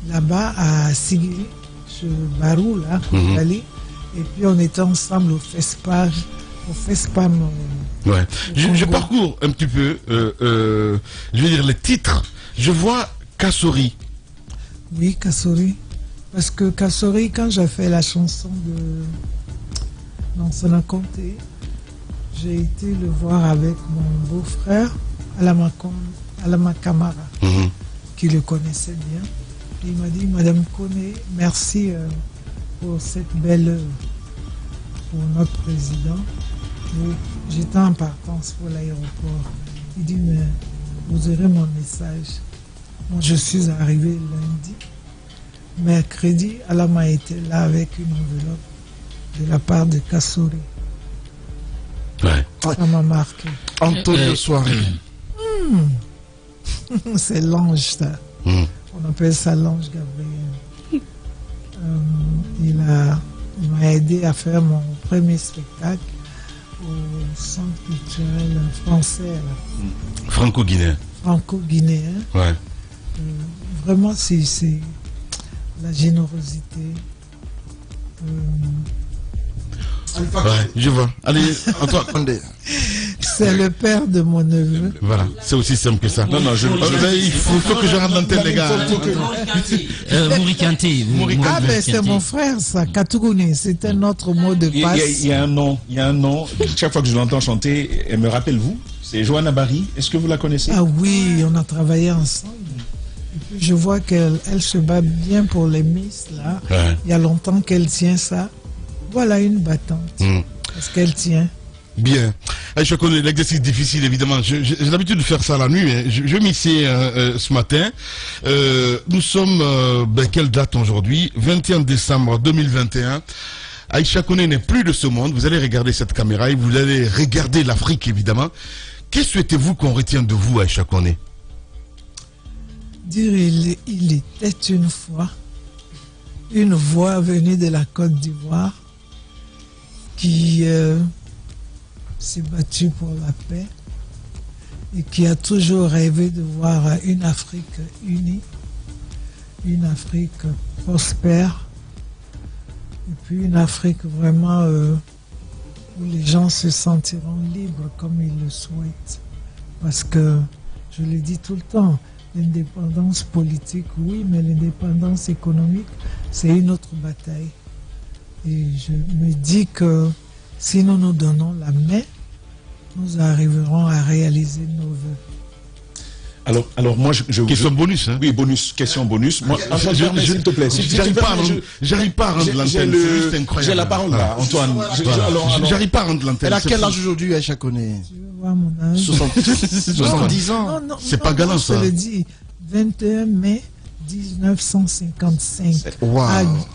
là-bas à Sigiri, chez Barou, là, Kougali. Et puis on était ensemble au FESPAM. Ouais. Je parcours un petit peu, je veux dire les titres. Je vois Kassori. Oui, Kassori. Parce que Kassori, quand j'ai fait la chanson de Nansana Conté, j'ai été le voir avec mon beau-frère, Alama Kamara, qui le connaissait bien. Et il m'a dit, Madame Kone, merci pour cette belle œuvre pour notre président. J'étais en partance pour l'aéroport. Il dit, mais vous aurez mon message. Moi, je suis arrivé lundi. Mercredi, Alama était là avec une enveloppe de la part de Kassori. Ouais. Ça m'a marqué. Antonio Soirée. C'est l'ange, ça. On appelle ça l'ange Gabriel. Il m'a aidé à faire mon premier spectacle au centre culturel français. Franco-guinéen. Franco-guinéen. Ouais. Vraiment, c'est la générosité. Ouais, je vois. Allez, Antoine. C'est le père de mon neveu. Voilà, c'est aussi simple que ça. Non, il faut que je rentre dans l'antenne, les gars. Mourikanté. Ah, mais c'est mon frère, ça. Katougouni, c'est un autre mot de passe. Il y a un nom. Chaque fois que je l'entends chanter, elle me rappelle vous. C'est Johanna Barry. Est-ce que vous la connaissez? Ah oui, on a travaillé ensemble. Et puis je vois qu'elle se bat bien pour les Miss, là. Ouais. Il y a longtemps qu'elle tient ça. Voilà une battante. Parce qu'elle tient. Bien. Je connais l'exercice difficile, évidemment. J'ai l'habitude de faire ça la nuit, mais je m'essaie ce matin. Nous sommes, quelle date aujourd'hui? 21 décembre 2021. Aïcha Koné n'est plus de ce monde. Vous allez regarder cette caméra et vous allez regarder l'Afrique, évidemment. Que souhaitez-vous qu'on retienne de vous, Aïcha Koné? Dire il était une fois une voix venue de la Côte d'Ivoire qui s'est battue pour la paix et qui a toujours rêvé de voir une Afrique unie, une Afrique prospère, et puis une Afrique vraiment où les gens se sentiront libres comme ils le souhaitent. Parce que, je le dis tout le temps, l'indépendance politique, oui, mais l'indépendance économique, c'est une autre bataille. Et je me dis que si nous nous donnons la main, nous arriverons à réaliser nos vœux. Alors moi, je question bonus, hein? Oui, bonus, question bonus. Moi, s'il te plaît, j'arrive pas à rendre l'antenne, c'est juste incroyable. J'ai la parole là, Antoine. J'arrive pas à rendre l'antenne. Elle a quel âge aujourd'hui, Aïcha Koné? Tu veux voir mon âge? 70 ans. C'est pas galant, ça. Je le dis, 21 mai 1955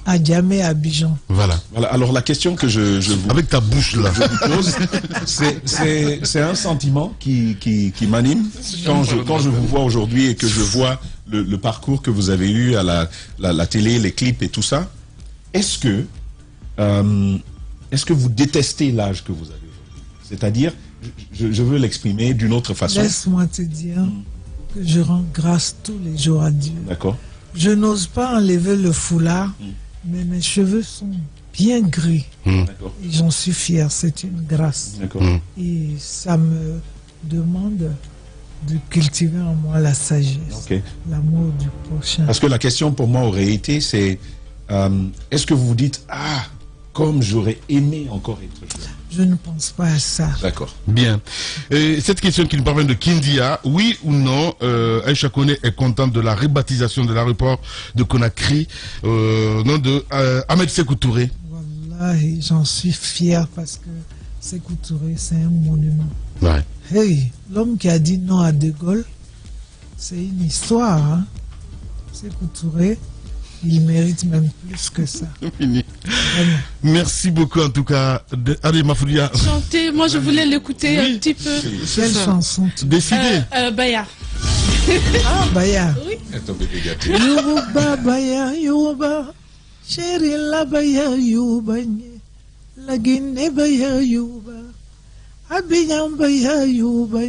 à Djamé, à Abidjan. Voilà. Alors la question que je vous... Avec ta bouche là. Je vous pose, c'est un sentiment qui m'anime quand je vous vois aujourd'hui et que je vois le parcours que vous avez eu à la télé, les clips et tout ça, est-ce que vous détestez l'âge que vous avez aujourd'hui? C'est-à-dire, je veux l'exprimer d'une autre façon. Laisse-moi te dire que je rends grâce tous les jours à Dieu. D'accord. Je n'ose pas enlever le foulard, mais mes cheveux sont bien gris. D'accord. Et j'en suis fier, c'est une grâce. D'accord. Et ça me demande de cultiver en moi la sagesse, l'amour du prochain. Parce que la question pour moi aurait été, c'est est-ce que vous vous dites, comme j'aurais aimé encore être jeune? Je ne pense pas à ça. D'accord. Bien. Et cette question qui nous parvient de Kindia, oui ou non, Aïcha Kone est contente de la rebaptisation de l'aéroport de Conakry, nom de Ahmed Sékou Touré? Wallahi, j'en suis fier parce que Sékou Touré, c'est un monument. Ouais. Hey, l'homme qui a dit non à De Gaulle, c'est une histoire. Hein? Sékou Touré, il mérite même plus que ça. Merci beaucoup en tout cas. Allez, Mafoudia. Chanter, moi je voulais l'écouter un petit peu. Quelle chanson? Décidez. Baya. Ah, Baya. Oui. Yoruba, Baya, Yoruba. Chéri la Baya, Yoruba. La Guinée, Baya, Yoruba. Abidjan, Baya, Yoruba.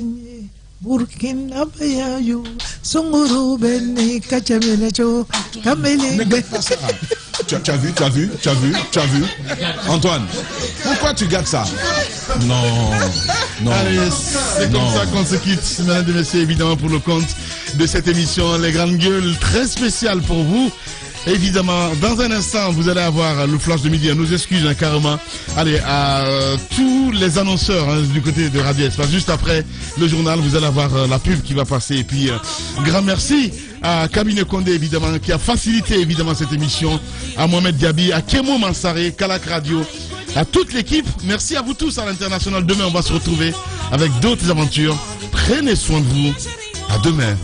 Burkina Faso, Songoro Beni, Kachamenecho, Kamele. Tu as vu Antoine, pourquoi tu gardes ça? Non. Allez, c'est comme ça qu'on se quitte, mesdames et messieurs, évidemment pour le compte de cette émission Les Grandes Gueules, très spéciale pour vous. Évidemment, dans un instant, vous allez avoir le flash de midi. Nos excuses, carrément. Allez, à tous les annonceurs du côté de Radio Espace. Juste après le journal, vous allez avoir la pub qui va passer. Et puis, grand merci à Cabinet Condé, évidemment, qui a facilité, évidemment, cette émission. À Mohamed Diaby, à Kemo Mansaré, Kalak Radio, à toute l'équipe. Merci à vous tous à l'international. Demain, on va se retrouver avec d'autres aventures. Prenez soin de vous. À demain.